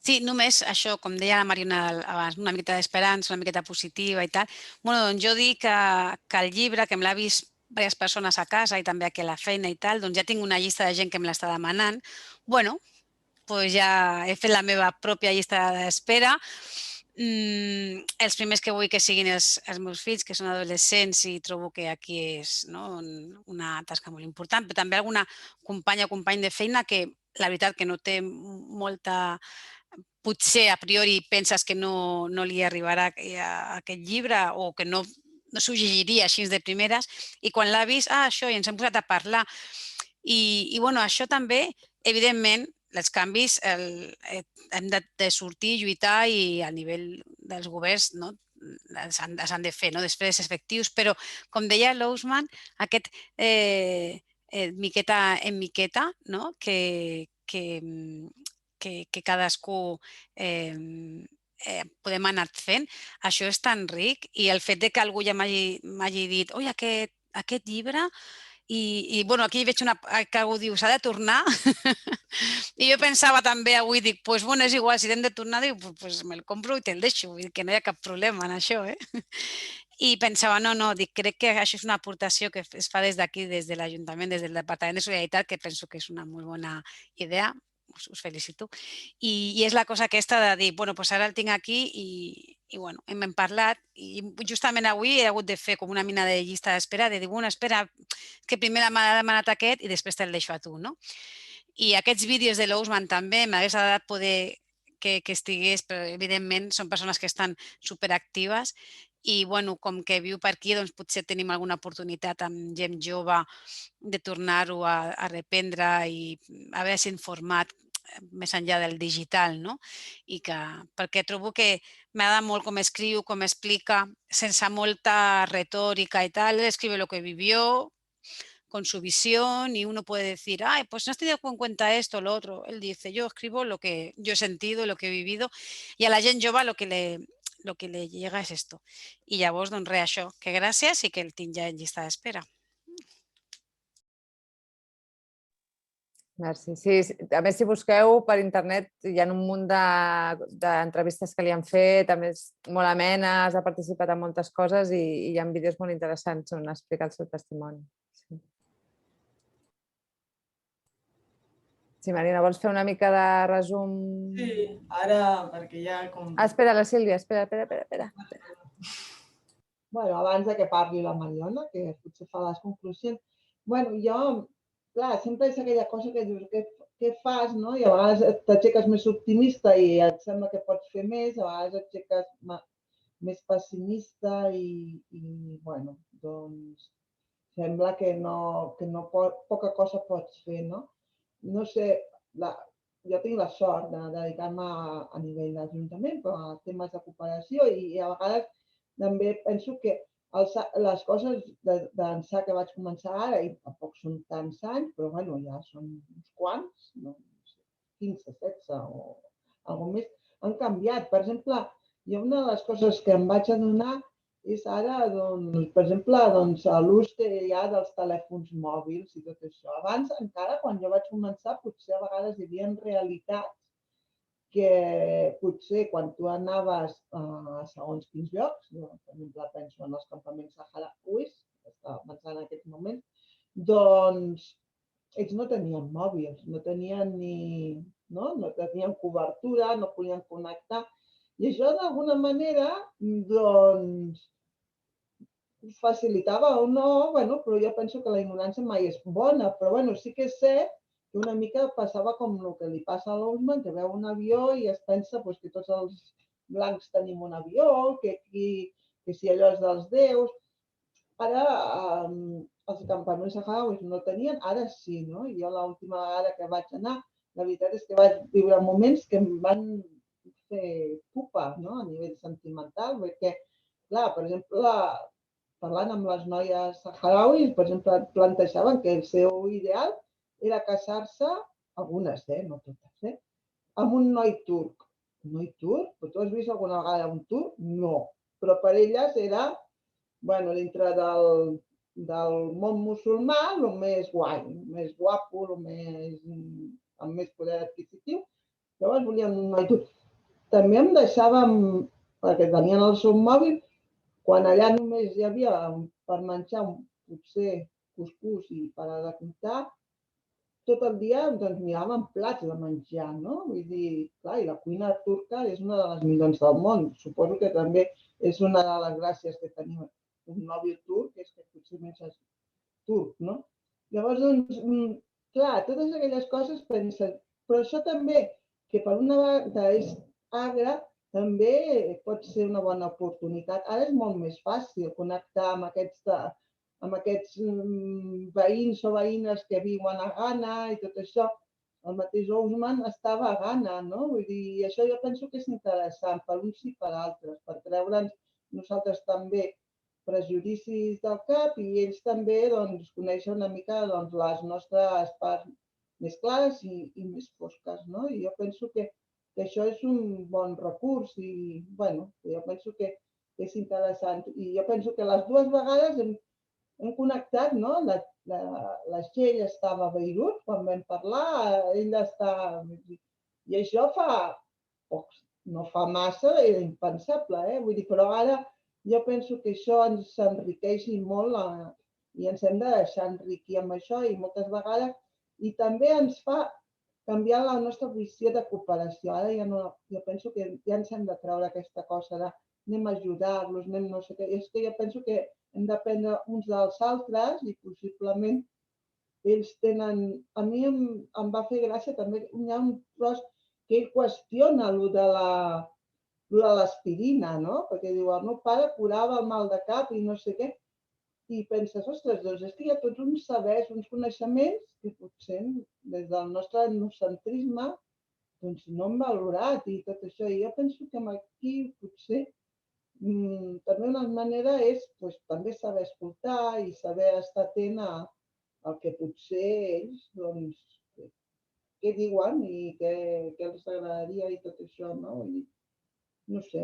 Sí, només això, com deia la Mariona abans, una miqueta d'esperança, una miqueta positiva i tal. Doncs jo dic que el llibre, que me l'ha vist diverses persones a casa i també aquí a la feina i tal, doncs ja tinc una llista de gent que me l'està demanant. Doncs ja he fet la meva pròpia llista d'espera. Els primers que vull que siguin els meus fills, que són adolescents, i trobo que aquí és una tasca molt important, però també alguna companya o company de feina que la veritat que no té molta... Potser a priori penses que no li arribarà a aquest llibre o que no s'ho llegiria així de primeres, i quan l'ha vist, això, i ens hem posat a parlar. I això també, evidentment, els canvis hem de sortir, lluitar, i a nivell dels governs s'han de fer després efectius, però com deia l'Haussmann, aquest miqueta en miqueta, que cadascú podem anar fent, això és tan ric, i el fet que algú ja m'hagi dit oi, aquest llibre, i aquí veig que algú diu s'ha de tornar, i jo pensava també avui, dic, doncs és igual, si hem de tornar, doncs me'l compro i te'l deixo, vull dir que no hi ha cap problema en això, I pensava, no, crec que això és una aportació que es fa des d'aquí, des de l'Ajuntament, des del Departament de Solidaritat, que penso que és una molt bona idea, us felicito. I és la cosa aquesta de dir, doncs ara el tinc aquí i hem parlat, i justament avui he hagut de fer com una mena de llista d'espera, de dir, espera, que primer m'ha demanat aquest i després te'l deixo a tu, no? I aquests vídeos de l'Haussmann també m'hagués agradat poder que estigués, però evidentment són persones que estan superactives i com que viu per aquí, doncs potser tenim alguna oportunitat amb gent jove de tornar-ho a reprendre i haver-se informat més enllà del digital, no? Perquè trobo que m'agrada molt com escriu, com explica, sense molta retòrica i tal, escribe lo que vivió, con su visión, y uno puede decir, pues no has tenido en cuenta esto o lo otro. Él dice, yo escribo lo que yo he sentido, lo que he vivido, y a la gent jove lo que le llega és esto. I llavors, doncs res, això, que gràcies i que el tinc ja en llista d'espera. Merci. Sí, a més, si busqueu per internet, hi ha un munt d'entrevistes que li han fet, a més, molt amenes, ha participat en moltes coses i hi ha vídeos molt interessants on explica el seu testimoni. Sí, Marina, vols fer una mica de resum? Sí, ara, perquè ja... Espera, la Sílvia, espera. Abans que parli la Mariona, que potser fa les conclusions, jo, clar, sempre és aquella cosa que dius, què fas, no? I a vegades t'aixeques més optimista i et sembla que pots fer més, a vegades t'aixeques més pessimista i doncs sembla que poca cosa pots fer, no? No sé, jo tinc la sort de dedicar-me a nivell d'Ajuntament, però a temes de cooperació, i a vegades també penso que les coses d'ençà que vaig començar ara, i tampoc són tants anys, però ja són uns quants, 15, 16 o alguna més, han canviat. Per exemple, jo una de les coses que em vaig adonar és ara, doncs, per exemple, l'ús que hi ha dels telèfons mòbils i tot això. Abans, encara, quan jo vaig començar, potser a vegades hi havia realitats que potser quan tu anaves a segons quins llocs, per exemple, penso en els campaments saharauis, que estava pensant en aquests moments, doncs ells no tenien mòbils, no tenien no tenien cobertura, no podien connectar. I això, d'alguna manera, doncs, facilitava o no, però jo penso que la ignorància mai és bona, però sí que és cert que una mica passava com el que li passa a l'Ousmane, que veu un avió i es pensa que tots els blancs tenim un avió, que si allò és dels déus. Ara els campaments saharauis no tenien, ara sí, no? Jo l'última vegada que vaig anar, la veritat és que vaig viure moments que em van fer pupa, no? A nivell sentimental, perquè, clar, per exemple, parlant amb les noies saharauis, per exemple, plantejaven que el seu ideal era casar-se, algunes, no totes, amb un noi turc. Un noi turc? Però tu has vist alguna vegada un turc? No. Però per elles era, dintre del món musulmà, el més guai, el més guapo, amb més poder adquisitiu. Llavors volien un noi turc. També em deixàvem, perquè tenien el seu mòbil, quan allà només hi havia per menjar potser cuscús i per a de comptar, tot el dia miràvem plats de menjar, no? Vull dir, clar, i la cuina turca és una de les millors del món. Suposo que també és una de les gràcies que tenim un nòvio turc, és que potser menges turc, no? Llavors, clar, totes aquelles coses pensen, però això també, que per una banda és agre, també pot ser una bona oportunitat. Ara és molt més fàcil connectar amb aquests veïns o veïnes que viuen a Ghana i tot això. El mateix Ousmane estava a Ghana, no? Vull dir, això jo penso que és interessant per uns i per altres, per treure'ns nosaltres també prejudicis del cap i ells també conèixer una mica les nostres parts més clares i més fosques, no? I jo penso que això és un bon recurs i, jo penso que és interessant. I jo penso que les dues vegades hem connectat, no? La Txell estava a Beirut quan vam parlar, ell està... I això fa pocs, no fa massa, era impensable, vull dir, però ara jo penso que això ens enriqueixi molt i ens hem de deixar enriquir amb això i moltes vegades, i també ens fa canviar la nostra visió de cooperació. Ara jo penso que ja ens hem de treure aquesta cosa de anem a ajudar-los, anem no sé què. És que jo penso que hem d'aprendre uns dels altres i possiblement ells tenen... A mi em va fer gràcia també, hi ha un tros que ell qüestiona el de l'aspirina, no? Perquè diu, el meu pare curava el mal de cap i no sé què. I penses, ostres, doncs és que hi ha tots uns sabers, uns coneixements que potser des del nostre etnocentrisme no hem valorat i tot això. I jo penso que aquí potser també una manera és també saber escoltar i saber estar atent al que potser ells què diuen i què els agradaria i tot això, no? No sé,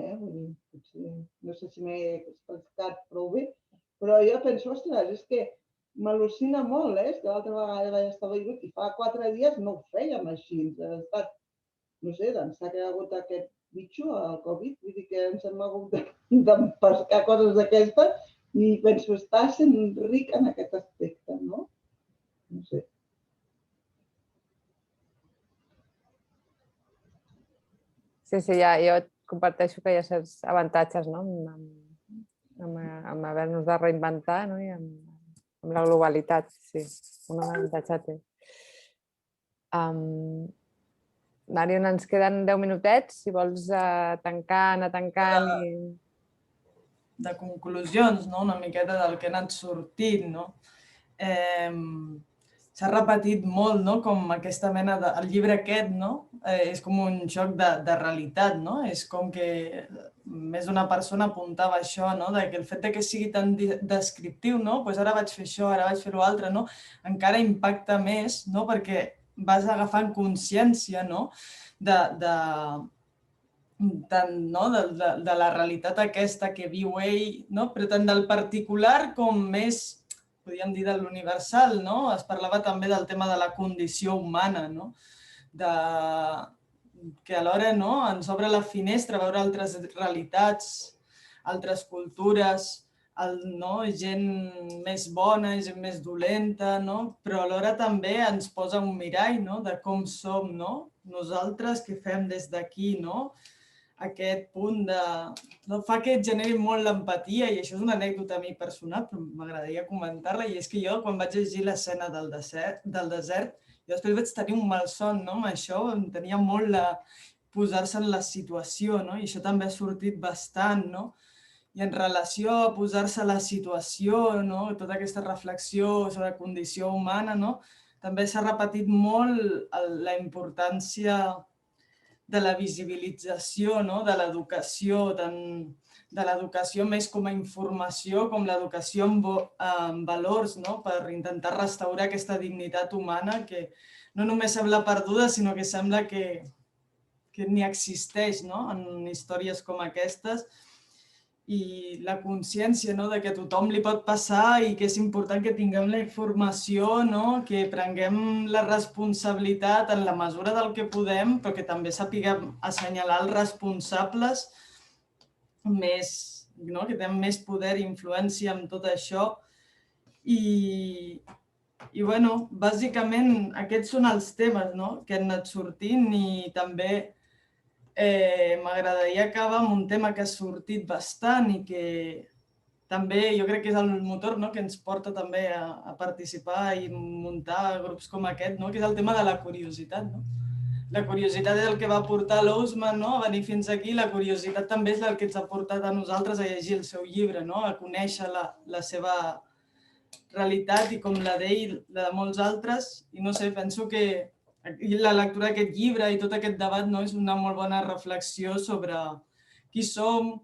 potser no sé si m'he explicat prou bé, però jo penso, ostres, és que m'al·lucina molt, és que l'altra vegada vaig estar a Beirut i fa 4 dies no ho fèiem així. No sé, doncs s'ha hagut aquest bitxo, el Covid, vull dir que ens hem hagut de pescar coses d'aquestes i penso, està sent ric en aquest aspecte, no? No sé. Sí, jo comparteixo que hi ha certs avantatges, no? Amb haver-nos de reinventar, no? I amb la globalitat, sí, un avantatge té. Marion, ens queden 10 minutets, si vols anar tancant i... De conclusions, no? Una miqueta del que ha anat sortint, no? S'ha repetit molt, no? Com aquesta mena de... El llibre aquest, no? És com un xoc de realitat, no? És com que més d'una persona apuntava això, no? Que el fet que sigui tan descriptiu, no? Doncs ara vaig fer això, ara vaig fer l'altre, no? Encara impacta més, no? Perquè vas agafant consciència, no? tant de la realitat aquesta que viu ell, però tant del particular com més, podríem dir, de l'universal. Es parlava també del tema de la condició humana, que alhora ens obre la finestra a veure altres realitats, altres cultures, gent més bona i gent més dolenta, però alhora també ens posa un mirall de com som nosaltres, què fem des d'aquí, aquest punt fa que et generi molt l'empatia, i això és una anècdota a mi personal, però m'agradaria comentar-la, i és que jo, quan vaig llegir l'escena del desert, jo després vaig tenir un malson amb això, em tenia molt posar-se en la situació, i això també ha sortit bastant, i en relació a posar-se a la situació, tota aquesta reflexió sobre la condició humana, també s'ha repetit molt la importància de la visibilització, de l'educació, tant de l'educació més com a informació, com l'educació en valors, per intentar restaurar aquesta dignitat humana que no només sembla perduda, sinó que sembla que ni existeix en històries com aquestes. I la consciència de que a tothom li pot passar i que és important que tinguem la informació, que prenguem la responsabilitat en la mesura del que podem, però que també sapiguem assenyalar els responsables que tenen més poder i influència en tot això. I bàsicament aquests són els temes que han anat sortint, i també m'agradaria acabar amb un tema que ha sortit bastant i que també jo crec que és el motor que ens porta també a participar i muntar grups com aquest, que és el tema de la curiositat. La curiositat és el que va portar l'Ousmane a venir fins aquí, la curiositat també és el que ens ha portat a nosaltres a llegir el seu llibre, a conèixer la seva realitat i com la d'ell, la de molts altres, i no sé, penso que la lectura d'aquest llibre i tot aquest debat és una molt bona reflexió sobre qui som,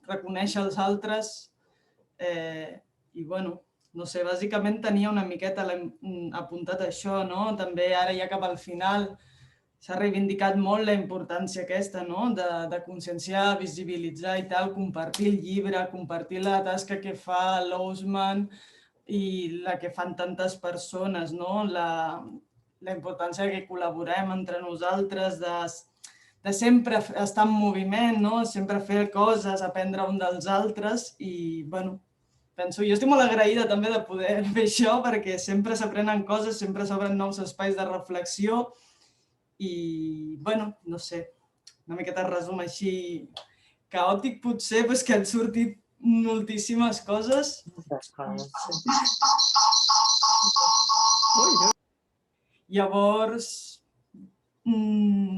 reconèixer els altres, i no sé, bàsicament tenia una miqueta apuntat això, també ara ja cap al final s'ha reivindicat molt la importància aquesta, de conscienciar, visibilitzar i tal, compartir el llibre, compartir la tasca que fa l'Ousmane i la que fan tantes persones, la importància que col·laborem entre nosaltres, de sempre estar en moviment, sempre fer coses, aprendre un dels altres, i penso, jo estic molt agraïda també de poder fer això, perquè sempre s'aprenen coses, sempre s'obren nous espais de reflexió, i no sé, una miqueta resum així caòtic potser, però és que han sortit moltíssimes coses. Moltes coses. Llavors,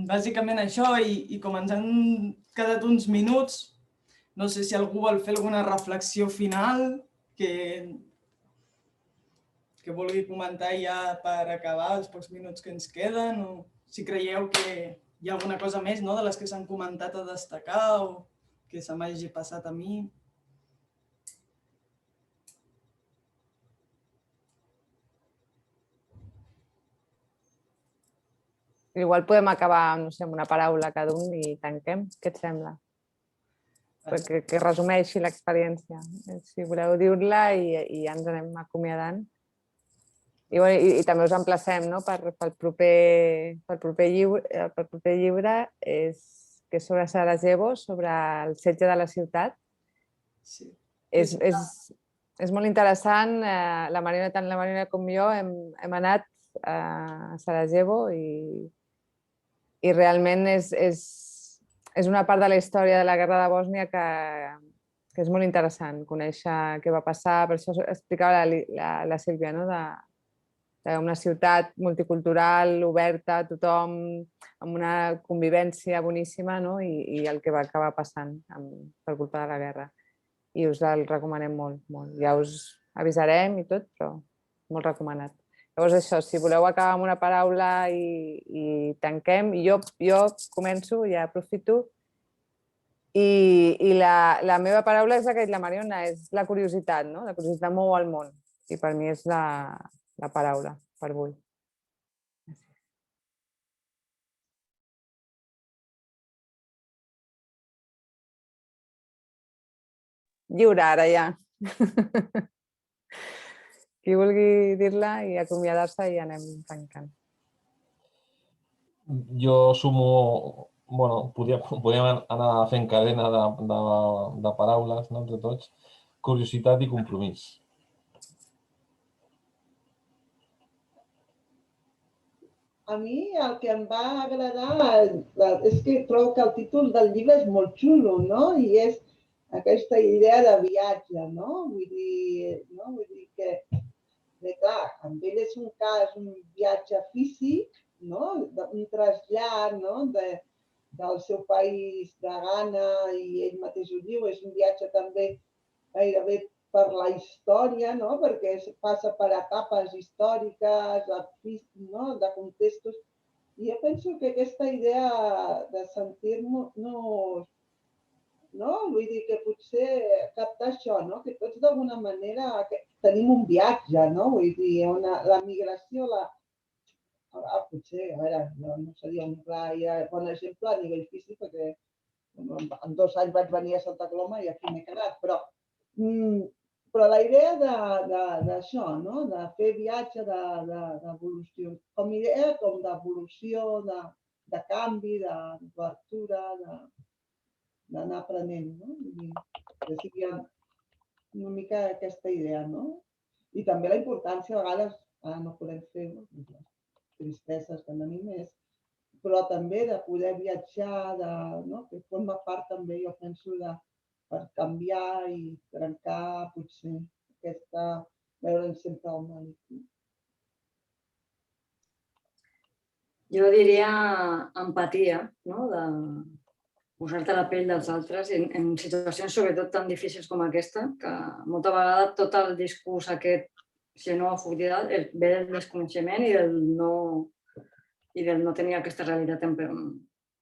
bàsicament això, i com ens han quedat uns minuts, no sé si algú vol fer alguna reflexió final que vulgui comentar ja per acabar els pocs minuts que ens queden, o si creieu que hi ha alguna cosa més de les que s'han comentat a destacar o que se m'hagi passat a mi. Igual podem acabar, no sé, amb una paraula cada un i tanquem. Què et sembla? Que resumeixi l'experiència. Si voleu dir-la i ja ens anem acomiadant. I també us emplacem pel proper llibre, que és sobre Sarajevo, sobre el setge de la ciutat. És molt interessant. La Mariona, tant la Mariona com jo, hem anat a Sarajevo i realment és una part de la història de la guerra de Bòsnia que és molt interessant conèixer què va passar. Per això explicava la Sílvia, d'una ciutat multicultural, oberta, tothom amb una convivència boníssima, i el que va acabar passant per culpa de la guerra. I us el recomanem molt, molt. Ja us avisarem i tot, però molt recomanat. Llavors això, si voleu acabar amb una paraula i tanquem, jo començo, ja aprofito, i la meva paraula és la que ha dit la Mariona, és la curiositat, la curiositat mou el món, i per mi és la paraula per avui. lliure ara ja. Qui vulgui dir-la i acomiadar-se i anem tancant. Jo sumo, bueno, podríem anar fent cadena de paraules, no?, entre tots. Curiositat i compromís. A mi el que em va agradar és que trobo que el títol del llibre és molt xulo, no? I és aquesta idea de viatge, no? Vull dir que, clar, amb ell és un cas, un viatge físic, no? Un trasllat, no? Del seu país de Ghana, i ell mateix ho diu, és un viatge també gairebé per la història, no? Perquè passa per etapes històriques, de contextos. I jo penso que aquesta idea de sentir-nos, no? Vull dir que potser captar això, no? Que tots d'alguna manera tenim un viatge, no? Vull dir, la migració, potser, a veure, no seria un bon exemple a nivell físic, perquè en 2 anys vaig venir a Santa Coloma i aquí m'he quedat, però la idea d'això, no? De fer viatge d'evolució, com idea com d'evolució, de canvi, d'obertura, d'anar aprenent, no? Que sigui una mica aquesta idea, no? I també la importància, a vegades, ara no podem fer les tristeses que tenim, però també de poder viatjar, que forma part també, jo penso, per canviar i trencar potser aquesta veure'ns sempre humanitat. Jo diria empatia, no? De posar-te a la pell dels altres en situacions sobretot tan difícils com aquesta, que molta vegada tot el discurs aquest xenòfob ve del desconeixement i del no tenir aquesta realitat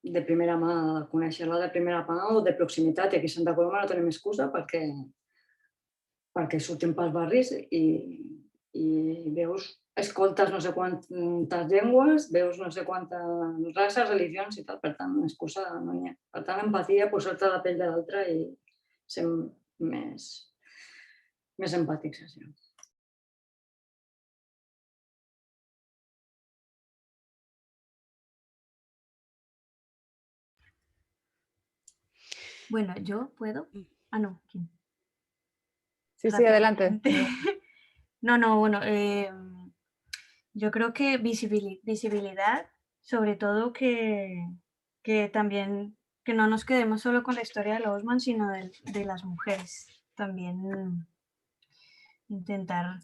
de primera mà, de conèixer-la de primera mà o de proximitat. I aquí a Santa Coloma no tenim excusa perquè sortim pels barris i veus, escoltes no sé quantes llengües, veus no sé quantes races, religions i tal. Per tant, excusa no n'hi ha. Per tant, empatia, posar-te a la pell de l'altre i ser més empàtics, això. Bueno, ¿yo puedo? Ah, no, ¿quién? Sí, adelante. No, bueno, yo creo que visibilidad, sobre todo que también, que no nos quedemos solo con la historia de Losman, sino de las mujeres. También intentar...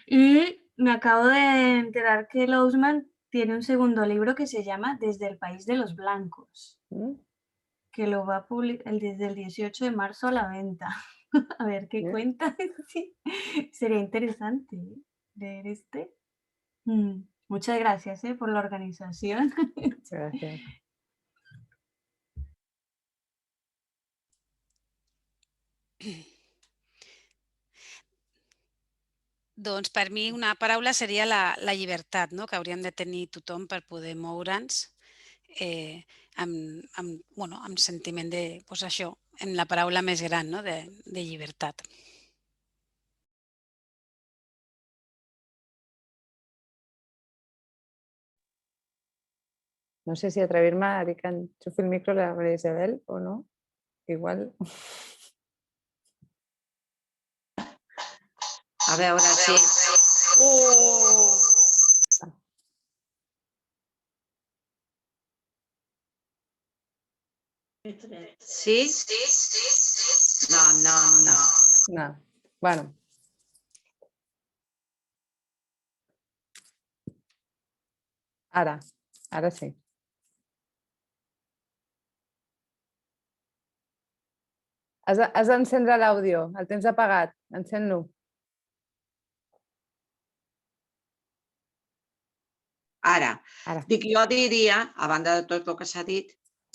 Y me acabo de enterar que Losman tiene un segundo libro que se llama Desde el País de los Blancos, que lo va a publicar desde el 18 de marzo a la venta. A ver qué cuenta. Sí. Sería interesante leer este. Muchas gracias por la organización. Gracias. Doncs per mi una paraula seria la llibertat, no? Que hauríem de tenir tothom per poder moure'ns amb sentiment de, doncs això, en la paraula més gran, no? De llibertat. No sé si atrevirme a dir que enxufi el micro a la Maria Isabel o no. Igual... A veure si... Sí? No. Bueno. Ara sí. Has d'encendre l'àudio, el tens apagat, encén-lo. Ara. Dic, jo diria, a banda de tot el que s'ha dit,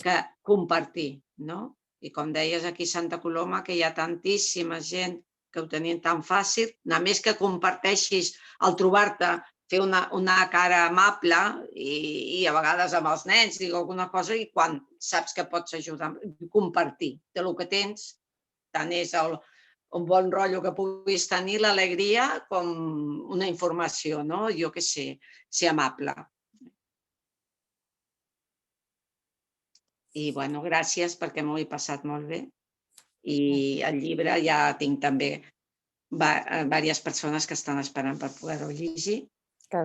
que compartir, no? I com deies aquí a Santa Coloma, que hi ha tantíssima gent que ho tenien tan fàcil, només que comparteixis el trobar-te fer una cara amable i a vegades amb els nens dic alguna cosa i quan saps que pots ajudar, compartir de lo que tens, tant és un bon rotllo que puguis tenir, l'alegria, com una informació, no? Jo què sé, ser amable. I, bueno, gràcies perquè m'ho he passat molt bé. I el llibre ja tinc també diverses persones que estan esperant per poder-ho llegir.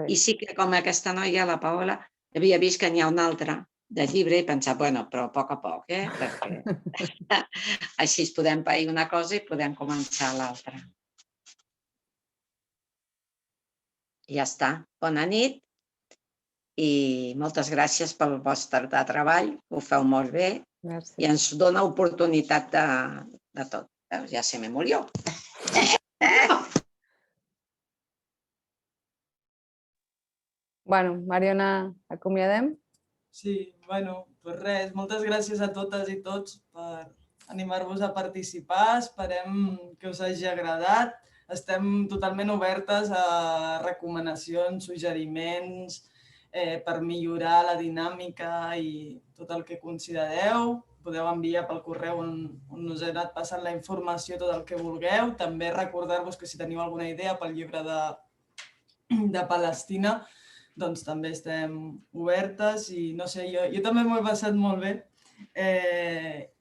I sí que com aquesta noia, la Paola, havia vist que n'hi ha un altre de llibre i pensat, bueno, però a poc, perquè així podem pair una cosa i podem començar l'altra. I ja està. Bona nit i moltes gràcies pel vostre treball, ho feu molt bé i ens dona oportunitat de tot. Ja se me murió. Bueno, Mariona, acomiadem? Sí, bueno, doncs res, moltes gràcies a totes i tots per animar-vos a participar. Esperem que us hagi agradat. Estem totalment obertes a recomanacions, suggeriments per millorar la dinàmica i tot el que considereu. Podeu enviar pel correu on us he anat passant la informació, tot el que vulgueu. També recordar-vos que si teniu alguna idea pel llibre de Palestina, doncs també estem obertes i no sé, jo també m'ho he passat molt bé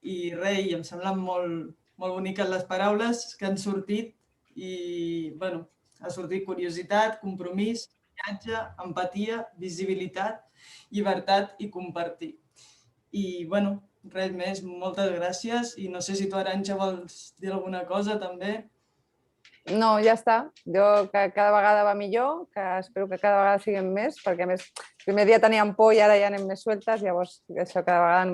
i res, em semblen molt boniques les paraules que han sortit i, bueno, ha sortit curiositat, compromís, viatge, empatia, visibilitat, llibertat i compartir. I, bueno, res més, moltes gràcies i no sé si tu, Arantxa, vols dir alguna cosa també. No, ja està. Jo que cada vegada va millor, que espero que cada vegada siguem més, perquè a més el primer dia teníem por i ara ja anem més sueltes, llavors això cada vegada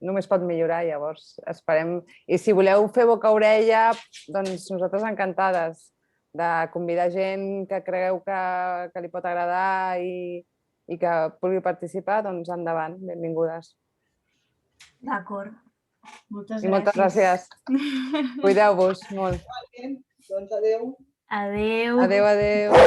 només pot millorar, llavors esperem. I si voleu fer boca-orella, doncs nosaltres encantades de convidar gent que cregueu que li pot agradar i que pugui participar, doncs endavant, benvingudes. D'acord. Moltes gràcies. I moltes gràcies. Cuideu-vos molt. Doncs adéu. Adéu. Adéu, adéu.